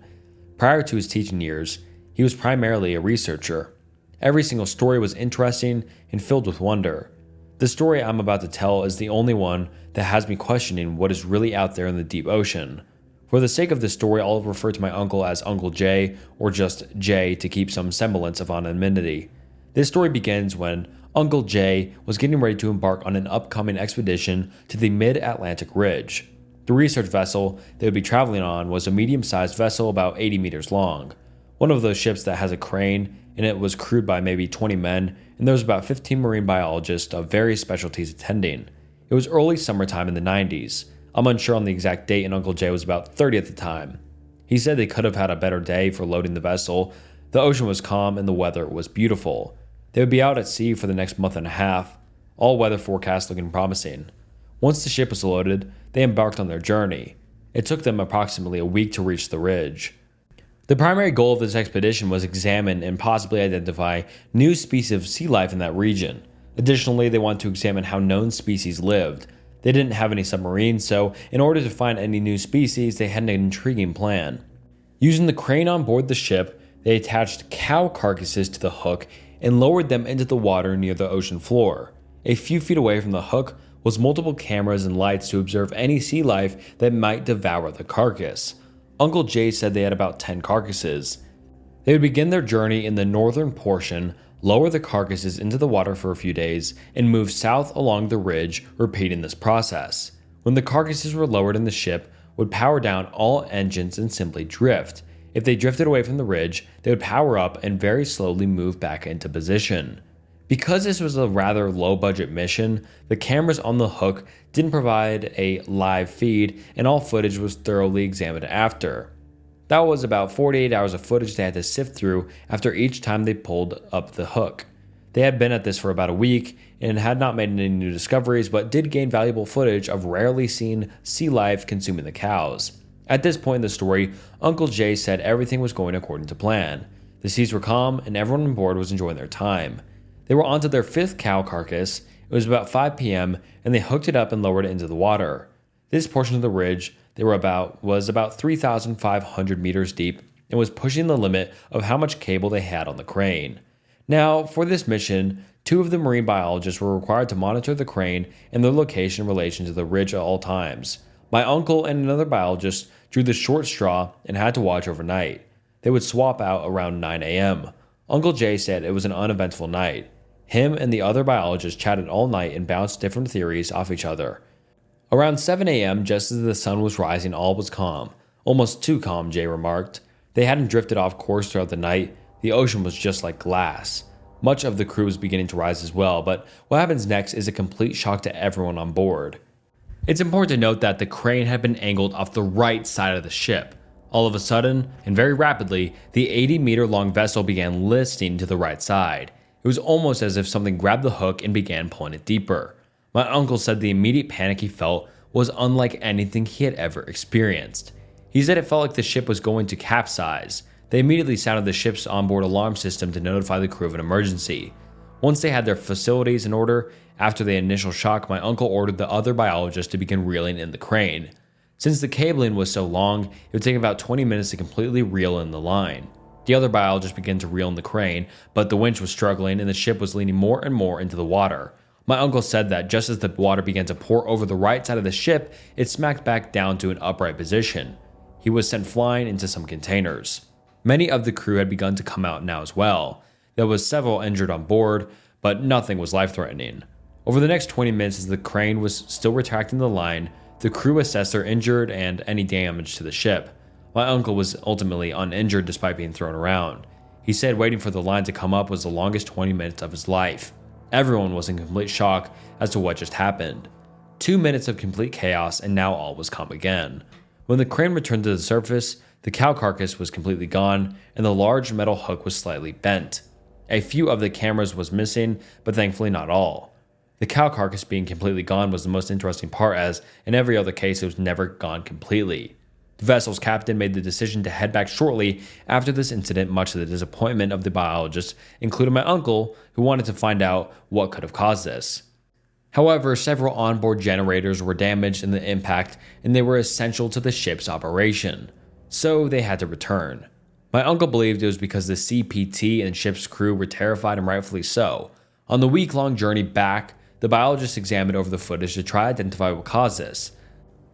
Prior to his teaching years, he was primarily a researcher. Every single story was interesting and filled with wonder. The story I'm about to tell is the only one that has me questioning what is really out there in the deep ocean. For the sake of this story, I'll refer to my uncle as Uncle Jay, or just Jay to keep some semblance of anonymity. This story begins when Uncle Jay was getting ready to embark on an upcoming expedition to the Mid-Atlantic Ridge. The research vessel they would be traveling on was a medium-sized vessel about 80 meters long. One of those ships that has a crane, and it was crewed by maybe 20 men, and there was about 15 marine biologists of various specialties attending. It was early summertime in the 90s. I'm unsure on the exact date, and Uncle Jay was about 30 at the time. He said they could have had a better day for loading the vessel. The ocean was calm and the weather was beautiful. They would be out at sea for the next month and a half, all weather forecasts looking promising. Once the ship was loaded, they embarked on their journey. It took them approximately a week to reach the ridge. The primary goal of this expedition was examine and possibly identify new species of sea life in that region. Additionally, they wanted to examine how known species lived. They didn't have any submarines, so in order to find any new species, they had an intriguing plan. Using the crane on board the ship, They attached cow carcasses to the hook and lowered them into the water near the ocean floor. A few feet away from the hook was multiple cameras and lights to observe any sea life that might devour the carcass. Uncle Jay said they had about 10 carcasses. They would begin their journey in the northern portion, lower the carcasses into the water for a few days, and move south along the ridge, repeating this process. When the carcasses were lowered in the ship, would power down all engines and simply drift. If they drifted away from the ridge, they would power up and very slowly move back into position. Because this was a rather low-budget mission, the cameras on the hook didn't provide a live feed, and all footage was thoroughly examined after. That was about 48 hours of footage they had to sift through after each time they pulled up the hook. They had been at this for about a week and had not made any new discoveries, but did gain valuable footage of rarely seen sea life consuming the cows. At this point in the story, Uncle Jay said everything was going according to plan. The seas were calm and everyone on board was enjoying their time. They were onto their 5th cow carcass. It was about 5 p.m. and they hooked it up and lowered it into the water. This portion of the ridge was about 3,500 meters deep and was pushing the limit of how much cable they had on the crane. Now, for this mission, 2 of the marine biologists were required to monitor the crane and their location in relation to the ridge at all times. My uncle and another biologist drew the short straw and had to watch overnight. They would swap out around 9 a.m. Uncle Jay said it was an uneventful night. Him and the other biologists chatted all night and bounced different theories off each other. Around 7 a.m., just as the sun was rising, all was calm. Almost too calm, Jay remarked. They hadn't drifted off course throughout the night. The ocean was just like glass. Much of the crew was beginning to rise as well, but what happens next is a complete shock to everyone on board. It's important to note that the crane had been angled off the right side of the ship. All of a sudden, and very rapidly, the 80-meter-long vessel began listing to the right side. It was almost as if something grabbed the hook and began pulling it deeper. My uncle said the immediate panic he felt was unlike anything he had ever experienced. He said it felt like the ship was going to capsize. They immediately sounded the ship's onboard alarm system to notify the crew of an emergency. Once they had their facilities in order, after the initial shock, my uncle ordered the other biologists to begin reeling in the crane. Since the cabling was so long, it would take about 20 minutes to completely reel in the line. The other biologists began to reel in the crane, but the winch was struggling and the ship was leaning more and more into the water. My uncle said that just as the water began to pour over the right side of the ship, it smacked back down to an upright position. He was sent flying into some containers. Many of the crew had begun to come out now as well. There was several injured on board, but nothing was life-threatening. Over the next 20 minutes, as the crane was still retracting the line, the crew assessed their injured and any damage to the ship. My uncle was ultimately uninjured despite being thrown around. He said waiting for the line to come up was the longest 20 minutes of his life. Everyone was in complete shock as to what just happened. 2 minutes of complete chaos and now all was calm again. When the crane returned to the surface, the cow carcass was completely gone and the large metal hook was slightly bent. A few of the cameras was missing, but thankfully not all. The cow carcass being completely gone was the most interesting part, as in every other case it was never gone completely. The vessel's captain made the decision to head back shortly after this incident, much to the disappointment of the biologists, including my uncle, who wanted to find out what could have caused this. However, several onboard generators were damaged in the impact and they were essential to the ship's operation, so they had to return. My uncle believed it was because the CPT and ship's crew were terrified, and rightfully so. On the week-long journey back, the biologists examined over the footage to try to identify what caused this.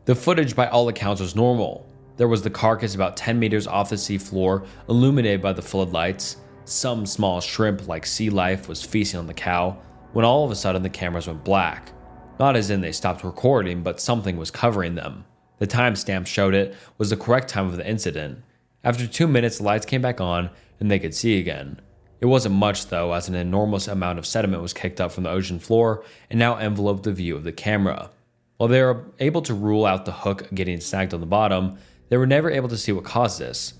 The footage by all accounts was normal. There was the carcass about 10 meters off the sea floor, illuminated by the floodlights. Some small shrimp-like sea life was feasting on the cow, when all of a sudden the cameras went black. Not as in they stopped recording, but something was covering them. The timestamp showed it was the correct time of the incident. After 2 minutes, the lights came back on and they could see again. It wasn't much though, as an enormous amount of sediment was kicked up from the ocean floor and now enveloped the view of the camera. While they were able to rule out the hook getting snagged on the bottom, they were never able to see what caused this.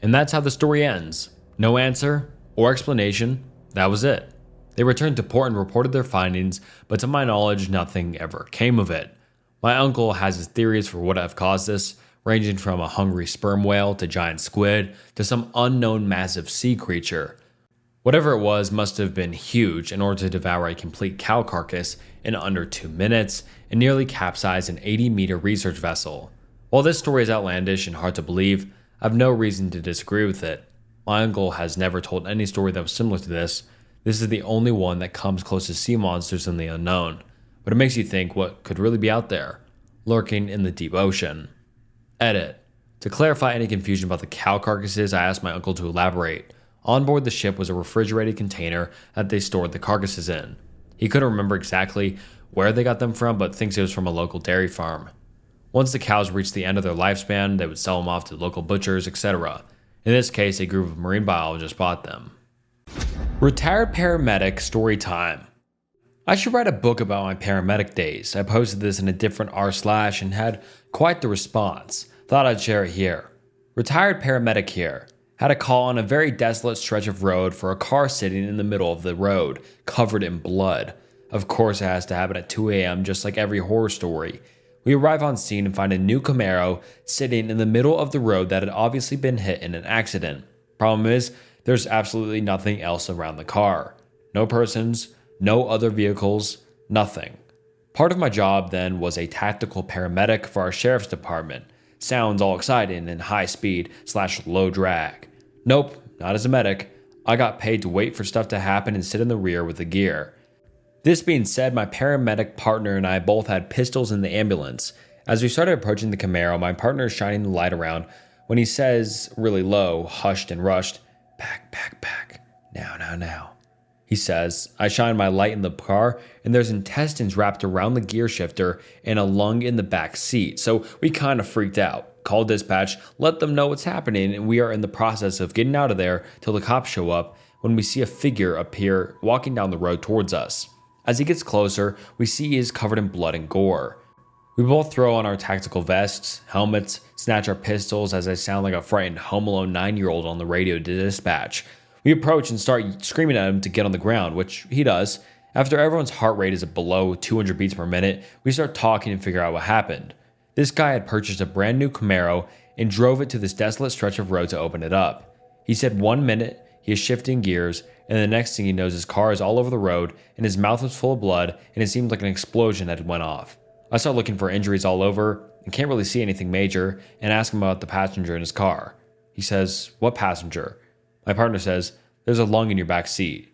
And that's how the story ends. No answer or explanation. That was it. They returned to port and reported their findings, but to my knowledge, nothing ever came of it. My uncle has his theories for what have caused this, ranging from a hungry sperm whale to giant squid to some unknown massive sea creature. Whatever it was must have been huge in order to devour a complete cow carcass in under 2 minutes and nearly capsize an 80-meter research vessel. While this story is outlandish and hard to believe, I have no reason to disagree with it. My uncle has never told any story that was similar to this. This is the only one that comes close to sea monsters in the unknown, but it makes you think what could really be out there, lurking in the deep ocean. Edit. To clarify any confusion about the cow carcasses, I asked my uncle to elaborate. On board the ship was a refrigerated container that they stored the carcasses in. He couldn't remember exactly where they got them from, but thinks it was from a local dairy farm. Once the cows reached the end of their lifespan, they would sell them off to local butchers, etc. In this case, a group of marine biologists bought them. Retired paramedic story time. I should write a book about my paramedic days. I posted this in a different r/ and had quite the response. Thought I'd share it here. Retired paramedic here. Had a call on a very desolate stretch of road for a car sitting in the middle of the road, covered in blood. Of course it has to happen at 2 a.m. just like every horror story. We arrive on scene and find a new Camaro sitting in the middle of the road that had obviously been hit in an accident. Problem is, there's absolutely nothing else around the car. No persons, no other vehicles, nothing. Part of my job then was a tactical paramedic for our sheriff's department. Sounds all exciting and high speed / low drag. Nope, not as a medic. I got paid to wait for stuff to happen and sit in the rear with the gear. This being said, my paramedic partner and I both had pistols in the ambulance. As we started approaching the Camaro, my partner is shining the light around when he says, really low, hushed and rushed, "Back, back, back. Now, now, now." He says. I shine my light in the car, and there's intestines wrapped around the gear shifter and a lung in the back seat, so we kind of freaked out. Called dispatch, let them know what's happening, and we are in the process of getting out of there till the cops show up when we see a figure appear walking down the road towards us. As he gets closer, we see he is covered in blood and gore. We both throw on our tactical vests, helmets, snatch our pistols as I sound like a frightened Home Alone 9-year-old on the radio to dispatch. We approach and start screaming at him to get on the ground, which he does. After everyone's heart rate is below 200 beats per minute, we start talking and figure out what happened. This guy had purchased a brand new Camaro and drove it to this desolate stretch of road to open it up. He said 1 minute he is shifting gears, and the next thing he knows his car is all over the road and his mouth was full of blood and it seemed like an explosion had went off. I start looking for injuries all over and can't really see anything major and ask him about the passenger in his car. He says, "What passenger?" My partner says, "There's a lung in your back seat."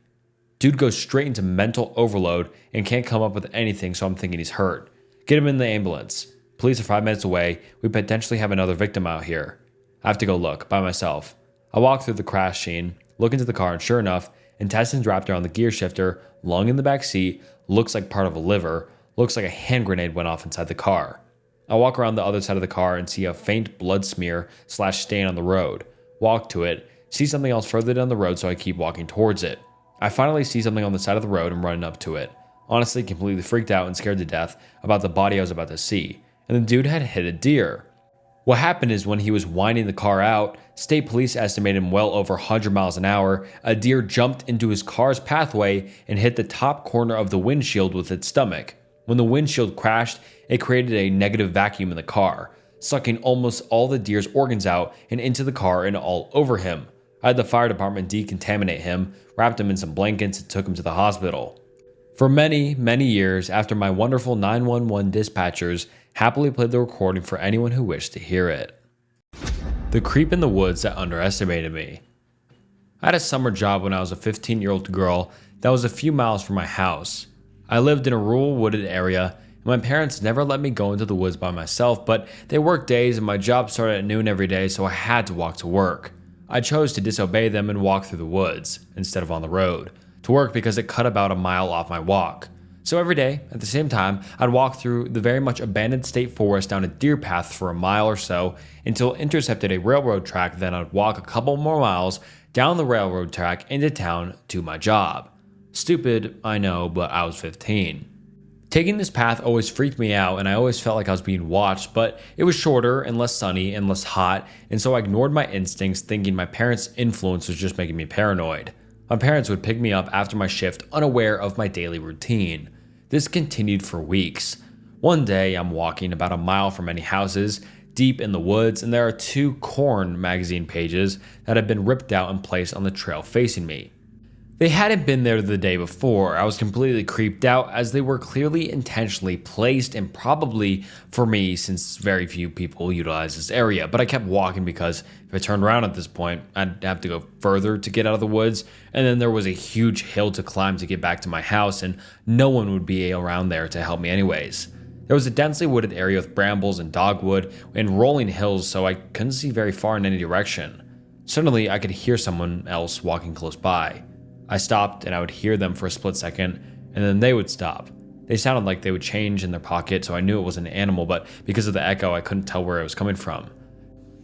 Dude goes straight into mental overload and can't come up with anything, so I'm thinking he's hurt. Get him in the ambulance. Police are 5 minutes away. We potentially have another victim out here. I have to go look by myself. I walk through the crash scene, look into the car, and sure enough, intestines wrapped around the gear shifter, lung in the back seat, looks like part of a liver, looks like a hand grenade went off inside the car. I walk around the other side of the car and see a faint blood smear / stain on the road. Walk to it, see something else further down the road, so I keep walking towards it. I finally see something on the side of the road and run up to it. Honestly, completely freaked out and scared to death about the body I was about to see. And the dude had hit a deer. What happened is when he was winding the car out, state police estimated him well over 100 miles an hour, a deer jumped into his car's pathway and hit the top corner of the windshield with its stomach. When the windshield crashed, it created a negative vacuum in the car, sucking almost all the deer's organs out and into the car and all over him. I had the fire department decontaminate him, wrapped him in some blankets, and took him to the hospital. For many, many years after, my wonderful 911 dispatchers happily played the recording for anyone who wished to hear it. The creep in the woods that underestimated me. I had a summer job when I was a 15-year-old girl that was a few miles from my house. I lived in a rural wooded area, and my parents never let me go into the woods by myself, but they worked days and my job started at noon every day, so I had to walk to work. I chose to disobey them and walk through the woods, instead of on the road, to work because it cut about a mile off my walk. So every day, at the same time, I'd walk through the very much abandoned state forest down a deer path for a mile or so until it intercepted a railroad track, then I'd walk a couple more miles down the railroad track into town to my job. Stupid, I know, but I was 15. Taking this path always freaked me out and I always felt like I was being watched, but it was shorter and less sunny and less hot, and so I ignored my instincts thinking my parents' influence was just making me paranoid. My parents would pick me up after my shift unaware of my daily routine. This continued for weeks. One day I'm walking about a mile from any houses, deep in the woods, and there are 2 Corn magazine pages that have been ripped out and placed on the trail facing me. They hadn't been there the day before. I was completely creeped out as they were clearly intentionally placed and probably for me since very few people utilize this area. But I kept walking because if I turned around at this point, I'd have to go further to get out of the woods. And then there was a huge hill to climb to get back to my house and no one would be around there to help me anyways. There was a densely wooded area with brambles and dogwood and rolling hills so I couldn't see very far in any direction. Suddenly I could hear someone else walking close by. I stopped and I would hear them for a split second, and then they would stop. They sounded like they would change in their pocket, so I knew it was an animal, but because of the echo, I couldn't tell where it was coming from.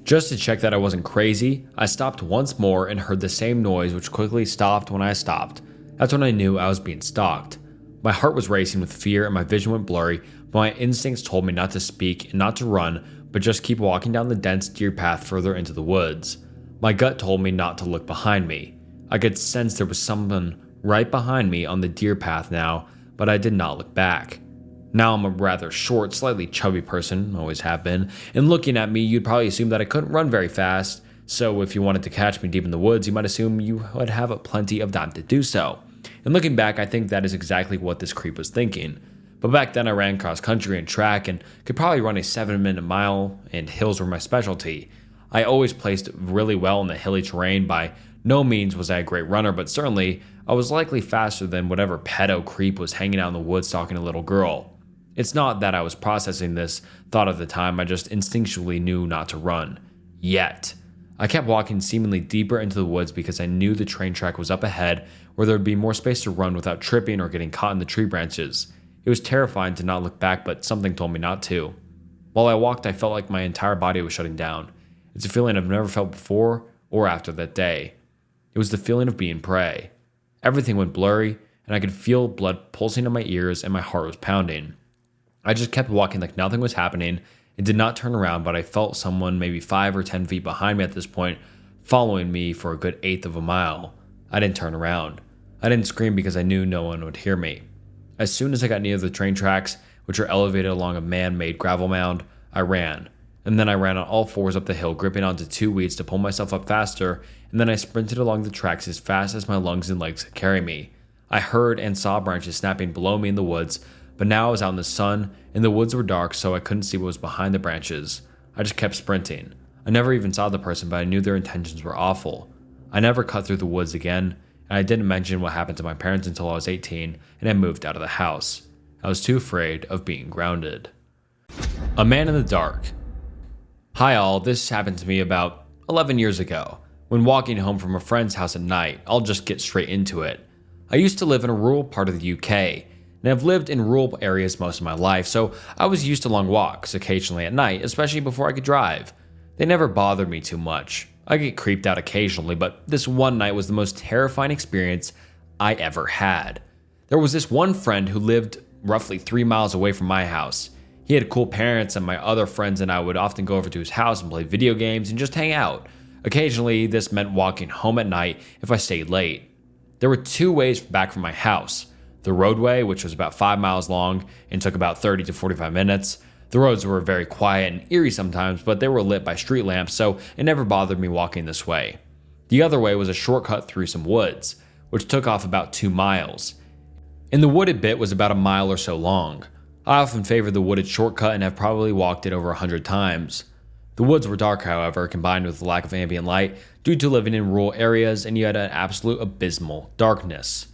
Just to check that I wasn't crazy, I stopped once more and heard the same noise, which quickly stopped when I stopped. That's when I knew I was being stalked. My heart was racing with fear and my vision went blurry, but my instincts told me not to speak and not to run, but just keep walking down the dense deer path further into the woods. My gut told me not to look behind me. I could sense there was someone right behind me on the deer path now, but I did not look back. Now I'm a rather short, slightly chubby person, always have been, and looking at me you'd probably assume that I couldn't run very fast, so if you wanted to catch me deep in the woods you might assume you would have plenty of time to do so. And looking back I think that is exactly what this creep was thinking. But back then I ran cross country and track and could probably run a 7-minute mile, and hills were my specialty. I always placed really well in the hilly terrain. By no means was I a great runner, but certainly I was likely faster than whatever pedo creep was hanging out in the woods stalking a little girl. It's not that I was processing this thought at the time, I just instinctually knew not to run. Yet. I kept walking seemingly deeper into the woods because I knew the train track was up ahead where there would be more space to run without tripping or getting caught in the tree branches. It was terrifying to not look back, but something told me not to. While I walked, I felt like my entire body was shutting down. It's a feeling I've never felt before or after that day. It was the feeling of being prey. Everything went blurry, and I could feel blood pulsing in my ears and my heart was pounding. I just kept walking like nothing was happening and did not turn around, but I felt someone maybe 5 or 10 feet behind me at this point, following me for a good 1/8 of a mile. I didn't turn around. I didn't scream because I knew no one would hear me. As soon as I got near the train tracks, which are elevated along a man-made gravel mound, I ran. And then I ran on all fours up the hill, gripping onto 2 weeds to pull myself up faster, and then I sprinted along the tracks as fast as my lungs and legs could carry me. I heard and saw branches snapping below me in the woods, but now I was out in the sun, and the woods were dark so I couldn't see what was behind the branches. I just kept sprinting. I never even saw the person, but I knew their intentions were awful. I never cut through the woods again, and I didn't mention what happened to my parents until I was 18, and I moved out of the house. I was too afraid of being grounded. A man in the dark. Hi all, this happened to me about 11 years ago. When walking home from a friend's house at night, I'll just get straight into it. I used to live in a rural part of the UK, and I've lived in rural areas most of my life, so I was used to long walks, occasionally at night, especially before I could drive. They never bothered me too much. I get creeped out occasionally, but this one night was the most terrifying experience I ever had. There was this one friend who lived roughly 3 miles away from my house. He had cool parents, and my other friends and I would often go over to his house and play video games and just hang out. Occasionally, this meant walking home at night if I stayed late. There were 2 ways back from my house. The roadway, which was about 5 miles long and took about 30 to 45 minutes. The roads were very quiet and eerie sometimes, but they were lit by street lamps, so it never bothered me walking this way. The other way was a shortcut through some woods, which took off about 2 miles. And the wooded bit was about a mile or so long. I often favored the wooded shortcut and have probably walked it over 100 times. The woods were dark, however, combined with the lack of ambient light due to living in rural areas, and you had an absolute abysmal darkness.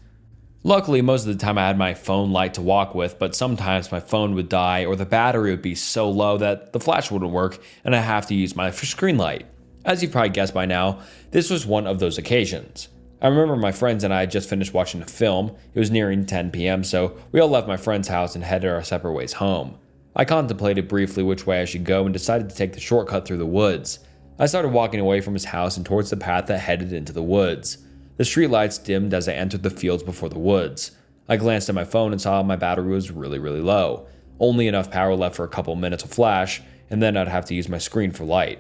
Luckily, most of the time I had my phone light to walk with, but sometimes my phone would die or the battery would be so low that the flash wouldn't work and I have to use my screen light. As you've probably guessed by now, this was one of those occasions. I remember my friends and I had just finished watching a film. It was nearing 10 p.m., so we all left my friend's house and headed our separate ways home. I contemplated briefly which way I should go and decided to take the shortcut through the woods. I started walking away from his house and towards the path that headed into the woods. The streetlights dimmed as I entered the fields before the woods. I glanced at my phone and saw my battery was really low. Only enough power left for a couple minutes of flash, and then I'd have to use my screen for light.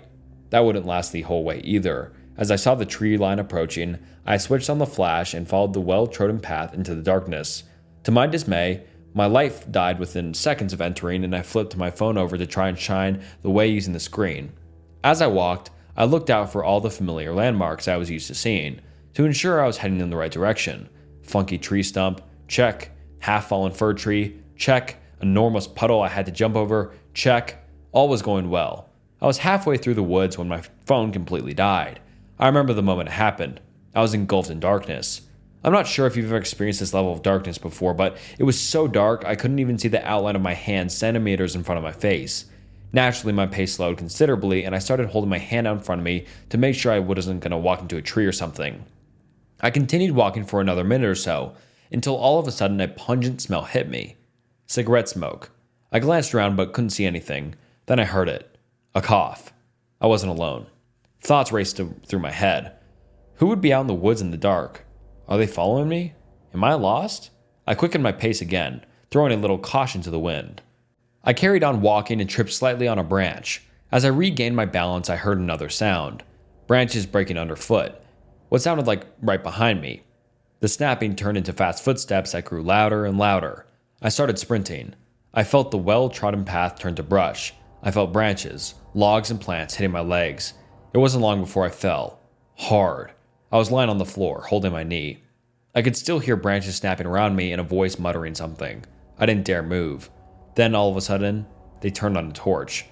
That wouldn't last the whole way either. As I saw the tree line approaching, I switched on the flash and followed the well-trodden path into the darkness. To my dismay, my light died within seconds of entering, and I flipped my phone over to try and shine the way using the screen. As I walked, I looked out for all the familiar landmarks I was used to seeing. to ensure I was heading in the right direction. Funky tree stump, check. Half-fallen fir tree, check. Enormous puddle I had to jump over, check. All was going well. I was halfway through the woods when my phone completely died. I remember the moment it happened. I was engulfed in darkness. I'm not sure if you've ever experienced this level of darkness before, but it was so dark I couldn't even see the outline of my hand centimeters in front of my face. Naturally, my pace slowed considerably, and I started holding my hand out in front of me to make sure I wasn't going to walk into a tree or something. I continued walking for another minute or so, until all of a sudden a pungent smell hit me. Cigarette smoke. I glanced around but couldn't see anything. Then I heard it. A cough. I wasn't alone. Thoughts raced through my head. Who would be out in the woods in the dark? Are they following me? Am I lost? I quickened my pace again, throwing a little caution to the wind. I carried on walking and tripped slightly on a branch. As I regained my balance, I heard another sound. Branches breaking underfoot. What sounded like right behind me. The snapping turned into fast footsteps that grew louder and louder. I started sprinting. I felt the well-trodden path turn to brush. I felt branches, logs, and plants hitting my legs. It wasn't long before I fell. Hard. I was lying on the floor, holding my knee. I could still hear branches snapping around me and a voice muttering something. I didn't dare move. Then, all of a sudden, they turned on a torch.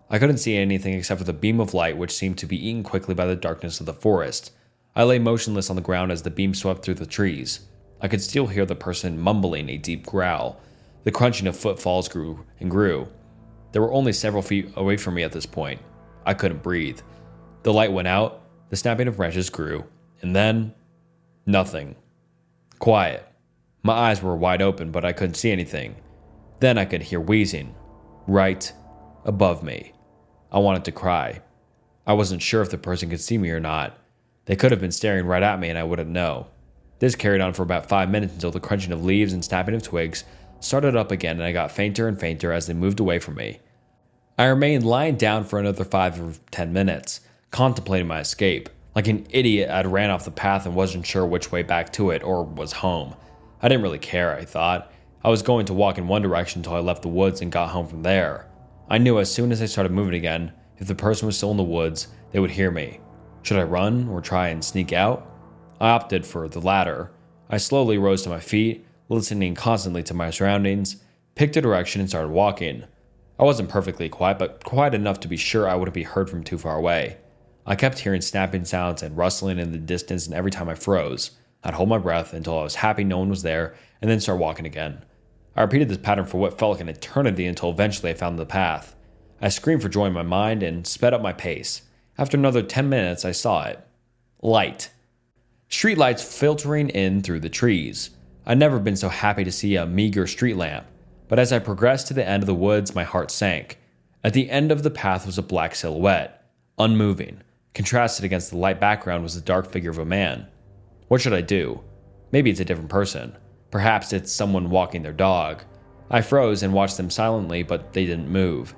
I couldn't see anything except for the beam of light which seemed to be eaten quickly by the darkness of the forest. I lay motionless on the ground as the beam swept through the trees. I could still hear the person mumbling a deep growl. The crunching of footfalls grew and grew. They were only several feet away from me at this point. I couldn't breathe. The light went out, the snapping of branches grew, and then nothing. Quiet. My eyes were wide open, but I couldn't see anything. Then I could hear wheezing, right above me. I wanted to cry. I wasn't sure if the person could see me or not. They could have been staring right at me and I wouldn't know. This carried on for about 5 minutes until the crunching of leaves and snapping of twigs started up again and I got fainter and fainter as they moved away from me. I remained lying down for another 5 or 10 minutes, contemplating my escape. Like an idiot, I'd ran off the path and wasn't sure which way back to it or was home. I didn't really care, I thought. I was going to walk in one direction until I left the woods and got home from there. I knew as soon as I started moving again, if the person was still in the woods, they would hear me. Should I run or try and sneak out? I opted for the latter. I slowly rose to my feet, listening constantly to my surroundings, picked a direction and started walking. I wasn't perfectly quiet, but quiet enough to be sure I wouldn't be heard from too far away. I kept hearing snapping sounds and rustling in the distance, and every time I froze, I'd hold my breath until I was happy no one was there and then start walking again. I repeated this pattern for what felt like an eternity until eventually I found the path. I screamed for joy in my mind and sped up my pace. After another 10 minutes, I saw it. Light. Streetlights filtering in through the trees. I'd never been so happy to see a meager street lamp, but as I progressed to the end of the woods, my heart sank. At the end of the path was a black silhouette, unmoving. Contrasted against the light background was the dark figure of a man. What should I do? Maybe it's a different person. Perhaps it's someone walking their dog. I froze and watched them silently, but they didn't move.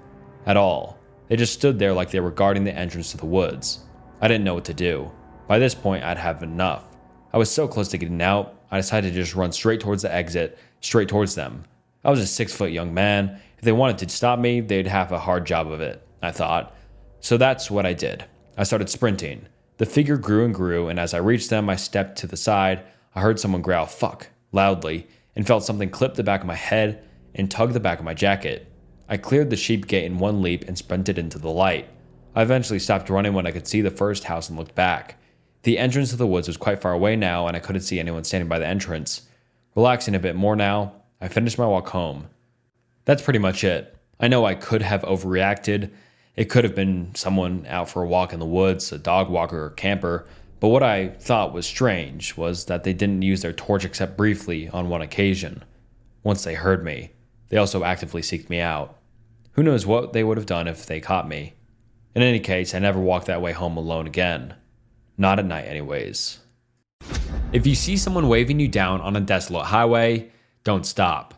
At all. They just stood there like they were guarding the entrance to the woods. I didn't know what to do. By this point, I'd have enough. I was so close to getting out, I decided to just run straight towards the exit, straight towards them. I was a 6-foot young man. If they wanted to stop me, they'd have a hard job of it, I thought. So that's what I did. I started sprinting. The figure grew and grew, and as I reached them, I stepped to the side. I heard someone growl, "Fuck," loudly, and felt something clip the back of my head and tug the back of my jacket. I cleared the sheep gate in one leap and sprinted into the light. I eventually stopped running when I could see the first house and looked back. The entrance to the woods was quite far away now, and I couldn't see anyone standing by the entrance. Relaxing a bit more now, I finished my walk home. That's pretty much it. I know I could have overreacted. It could have been someone out for a walk in the woods, a dog walker or camper, but what I thought was strange was that they didn't use their torch except briefly on one occasion. Once they heard me, they also actively seeked me out. Who knows what they would have done if they caught me. In any case, I never walked that way home alone again. Not at night anyways. If you see someone waving you down on a desolate highway, don't stop.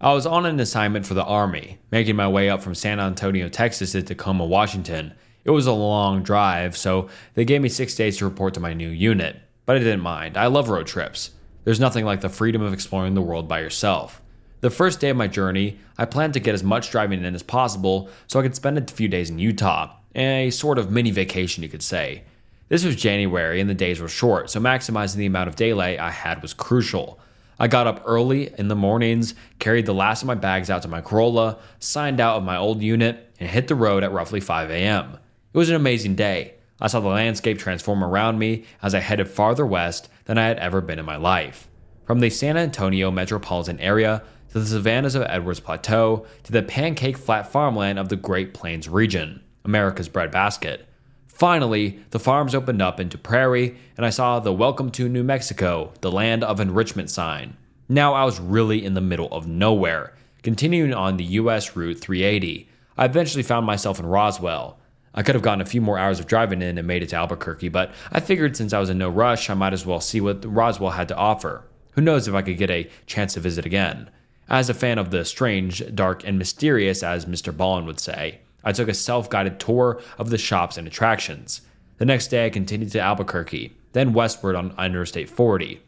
I was on an assignment for the Army, making my way up from San Antonio, Texas to Tacoma, Washington. It was a long drive, so they gave me 6 days to report to my new unit. But I didn't mind. I love road trips. There's nothing like the freedom of exploring the world by yourself. The first day of my journey, I planned to get as much driving in as possible so I could spend a few days in Utah. A sort of mini vacation, you could say. This was January and the days were short, so maximizing the amount of daylight I had was crucial. I got up early in the mornings, carried the last of my bags out to my Corolla, signed out of my old unit, and hit the road at roughly 5 a.m. It was an amazing day. I saw the landscape transform around me as I headed farther west than I had ever been in my life. From the San Antonio metropolitan area to the savannas of Edwards Plateau to the pancake flat farmland of the Great Plains region, America's breadbasket. Finally, the farms opened up into prairie, and I saw the "Welcome to New Mexico, the land of enrichment" sign. Now I was really in the middle of nowhere. Continuing on the US Route 380, I eventually found myself in Roswell. I could have gotten a few more hours of driving in and made it to Albuquerque, but I figured since I was in no rush, I might as well see what Roswell had to offer. Who knows if I could get a chance to visit again. As a fan of the strange, dark, and mysterious, as Mr. Ballin would say, I took a self-guided tour of the shops and attractions. The next day, I continued to Albuquerque, then westward on Interstate 40.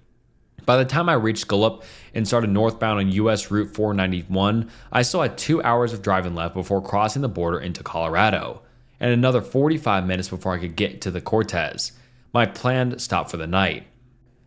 By the time I reached Gallup and started northbound on US Route 491, I still had 2 hours of driving left before crossing the border into Colorado, and another 45 minutes before I could get to the Cortez, my planned stop for the night.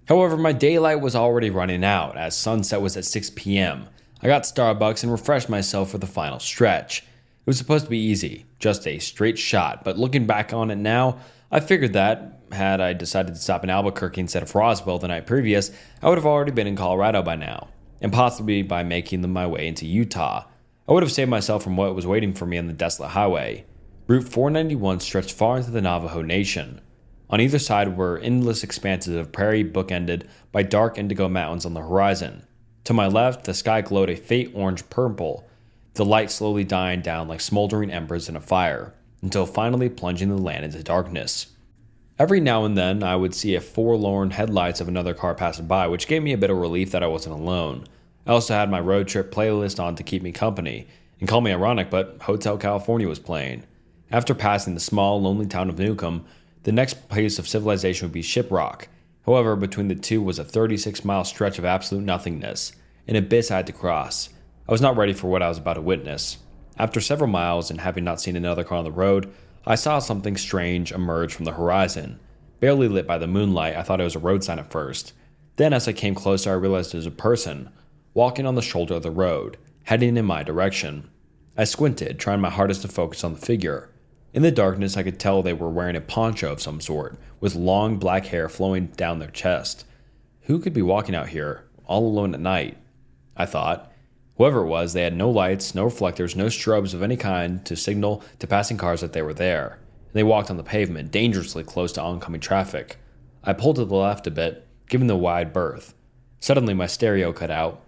However, my daylight was already running out, as sunset was at 6 p.m. I got Starbucks and refreshed myself for the final stretch. It was supposed to be easy, just a straight shot, but looking back on it now, I figured that, had I decided to stop in Albuquerque instead of Roswell the night previous, I would have already been in Colorado by now, and possibly by making my way into Utah. I would have saved myself from what was waiting for me on the desolate highway. Route 491 stretched far into the Navajo Nation. On either side were endless expanses of prairie bookended by dark indigo mountains on the horizon. To my left, the sky glowed a faint orange-purple, the light slowly dying down like smoldering embers in a fire, until finally plunging the land into darkness. Every now and then, I would see a forlorn headlights of another car passing by, which gave me a bit of relief that I wasn't alone. I also had my road trip playlist on to keep me company, and call me ironic, but Hotel California was playing. After passing the small, lonely town of Newcomb, the next place of civilization would be Shiprock. However, between the two was a 36-mile stretch of absolute nothingness, an abyss I had to cross. I was not ready for what I was about to witness. After several miles, and having not seen another car on the road, I saw something strange emerge from the horizon. Barely lit by the moonlight, I thought it was a road sign at first. Then as I came closer, I realized it was a person, walking on the shoulder of the road, heading in my direction. I squinted, trying my hardest to focus on the figure. In the darkness, I could tell they were wearing a poncho of some sort, with long black hair flowing down their chest. Who could be walking out here, all alone at night? I thought. Whoever it was, they had no lights, no reflectors, no strobes of any kind to signal to passing cars that they were there. They walked on the pavement, dangerously close to oncoming traffic. I pulled to the left a bit, giving the wide berth. Suddenly, my stereo cut out,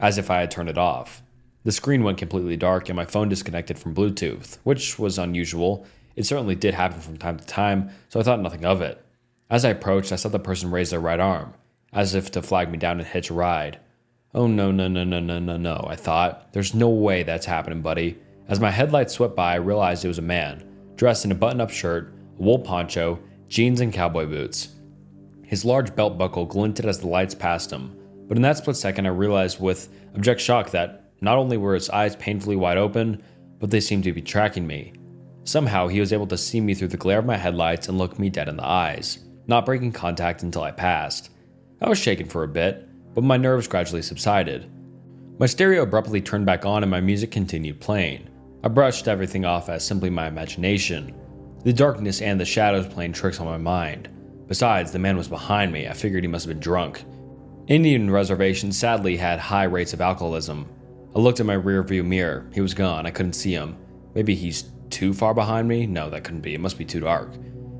as if I had turned it off. The screen went completely dark and my phone disconnected from Bluetooth, which was unusual. It certainly did happen from time to time, so I thought nothing of it. As I approached, I saw the person raise their right arm, as if to flag me down and hitch a ride. Oh no, I thought. There's no way that's happening, buddy. As my headlights swept by, I realized it was a man, dressed in a button-up shirt, a wool poncho, jeans, and cowboy boots. His large belt buckle glinted as the lights passed him, but in that split second I realized with abject shock that not only were his eyes painfully wide open, but they seemed to be tracking me. Somehow he was able to see me through the glare of my headlights and look me dead in the eyes, not breaking contact until I passed. I was shaken for a bit, but my nerves gradually subsided. My stereo abruptly turned back on and my music continued playing. I brushed everything off as simply my imagination. The darkness and the shadows playing tricks on my mind. Besides, the man was behind me. I figured he must have been drunk. Indian reservations sadly had high rates of alcoholism. I looked at my rearview mirror. He was gone. I couldn't see him. Maybe he's too far behind me? No, that couldn't be. It must be too dark.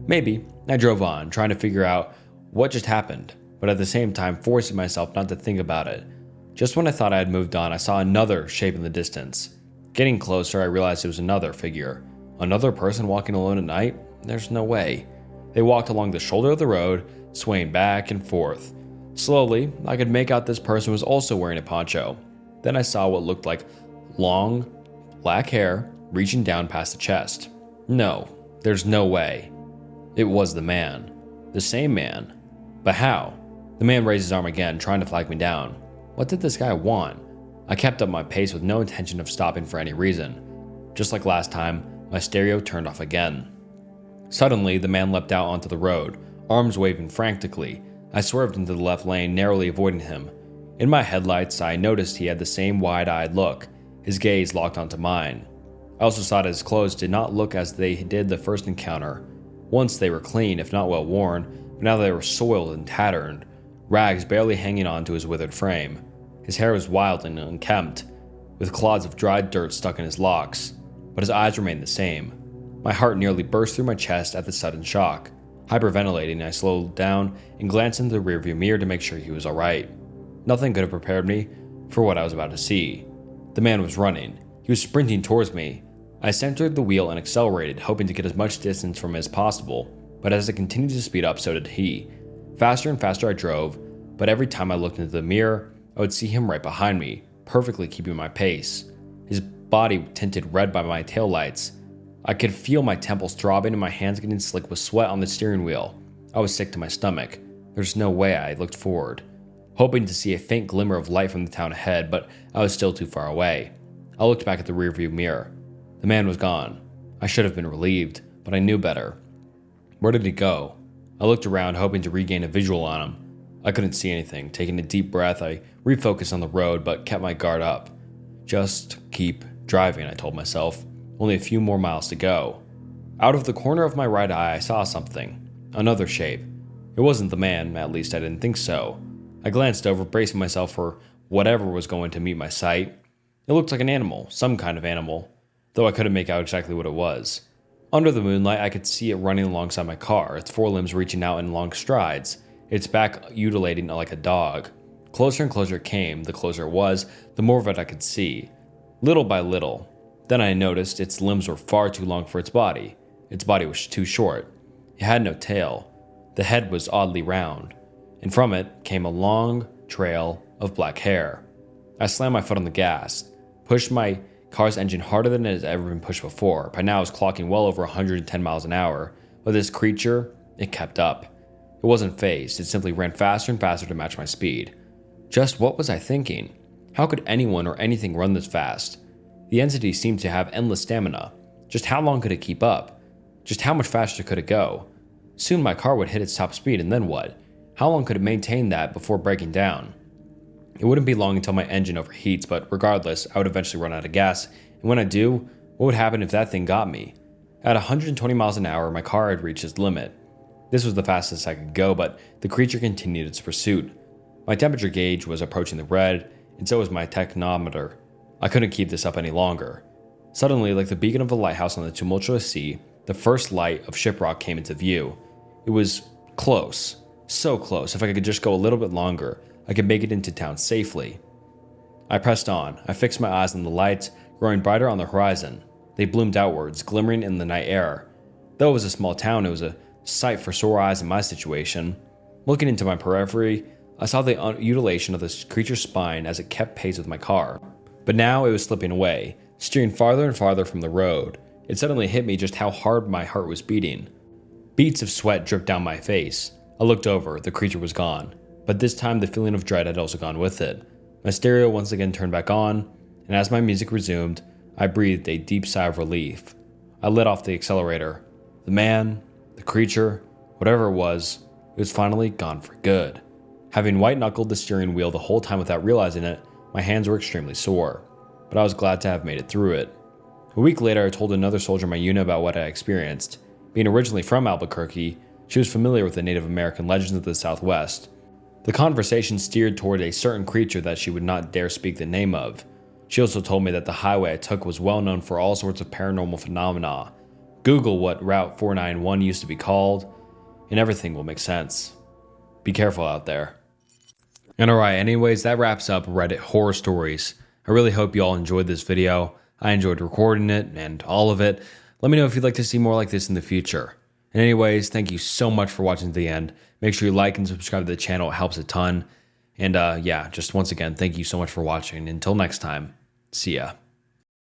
Maybe. I drove on, trying to figure out what just happened, but at the same time forcing myself not to think about it. Just when I thought I had moved on, I saw another shape in the distance. Getting closer, I realized it was another figure. Another person walking alone at night? There's no way. They walked along the shoulder of the road, swaying back and forth. Slowly, I could make out this person was also wearing a poncho. Then I saw what looked like long, black hair reaching down past the chest. No, there's no way. It was the man. The same man. But how? The man raised his arm again, trying to flag me down. What did this guy want? I kept up my pace with no intention of stopping for any reason. Just like last time, my stereo turned off again. Suddenly, the man leapt out onto the road, arms waving frantically. I swerved into the left lane, narrowly avoiding him. In my headlights, I noticed he had the same wide-eyed look, his gaze locked onto mine. I also saw that his clothes did not look as they did the first encounter. Once they were clean, if not well worn, but now they were soiled and tattered, rags barely hanging on to his withered frame. His hair was wild and unkempt, with clods of dried dirt stuck in his locks, but his eyes remained the same. My heart nearly burst through my chest at the sudden shock. Hyperventilating, I slowed down and glanced into the rearview mirror to make sure he was alright. Nothing could have prepared me for what I was about to see. The man was running. He was sprinting towards me. I centered the wheel and accelerated, hoping to get as much distance from him as possible, but as I continued to speed up, so did he. Faster and faster I drove, but every time I looked into the mirror, I would see him right behind me, perfectly keeping my pace. His body tinted red by my taillights. I could feel my temples throbbing and my hands getting slick with sweat on the steering wheel. I was sick to my stomach. There's no way. I looked forward, hoping to see a faint glimmer of light from the town ahead, but I was still too far away. I looked back at the rearview mirror. The man was gone. I should have been relieved, but I knew better. Where did he go? I looked around, hoping to regain a visual on him. I couldn't see anything. Taking a deep breath, I refocused on the road, but kept my guard up. Just keep driving, I told myself. Only a few more miles to go. Out of the corner of my right eye, I saw something. Another shape. It wasn't the man, at least I didn't think so. I glanced over, bracing myself for whatever was going to meet my sight. It looked like an animal, some kind of animal, though I couldn't make out exactly what it was. Under the moonlight, I could see it running alongside my car, its forelimbs reaching out in long strides, its back undulating like a dog. Closer and closer it came. The closer it was, the more of it I could see. Little by little. Then I noticed its limbs were far too long for its body. Its body was too short. It had no tail. The head was oddly round, and from it came a long trail of black hair. I slammed my foot on the gas, pushed my car's engine harder than it has ever been pushed before. By now I was clocking well over 110 miles an hour, but this creature, it kept up. It wasn't phased, it simply ran faster and faster to match my speed. Just what was I thinking? How could anyone or anything run this fast? The entity seemed to have endless stamina. Just how long could it keep up? Just how much faster could it go? Soon my car would hit its top speed, and then what? How long could it maintain that before breaking down? It wouldn't be long until my engine overheats, but regardless, I would eventually run out of gas, and when I do, what would happen if that thing got me? At 120 miles an hour, my car had reached its limit. This was the fastest I could go, but the creature continued its pursuit. My temperature gauge was approaching the red, and so was my tachometer. I couldn't keep this up any longer. Suddenly, like the beacon of a lighthouse on the tumultuous sea, the first light of Shiprock came into view. It was close. So close. If I could just go a little bit longer, I could make it into town safely. I pressed on. I fixed my eyes on the lights, growing brighter on the horizon. They bloomed outwards, glimmering in the night air. Though it was a small town, it was a sight for sore eyes in my situation. Looking into my periphery, I saw the mutilation of this creature's spine as it kept pace with my car. But now it was slipping away, steering farther and farther from the road. It suddenly hit me just how hard my heart was beating. Beads of sweat dripped down my face. I looked over. The creature was gone. But this time the feeling of dread had also gone with it. My stereo once again turned back on, and as my music resumed, I breathed a deep sigh of relief. I let off the accelerator. The man, the creature, whatever it was finally gone for good. Having white-knuckled the steering wheel the whole time without realizing it, my hands were extremely sore, but I was glad to have made it through it. A week later, I told another soldier in my unit about what I experienced. Being originally from Albuquerque, she was familiar with the Native American legends of the Southwest. The conversation steered toward a certain creature that she would not dare speak the name of. She also told me that the highway I took was well known for all sorts of paranormal phenomena. Google what Route 491 used to be called, and everything will make sense. Be careful out there. And alright, anyways, that wraps up Reddit horror stories. I really hope you all enjoyed this video. I enjoyed recording it and all of it. Let me know if you'd like to see more like this in the future. And anyways, thank you so much for watching to the end. Make sure you like and subscribe to the channel. It helps a ton. And yeah, just once again, thank you so much for watching. Until next time, see ya.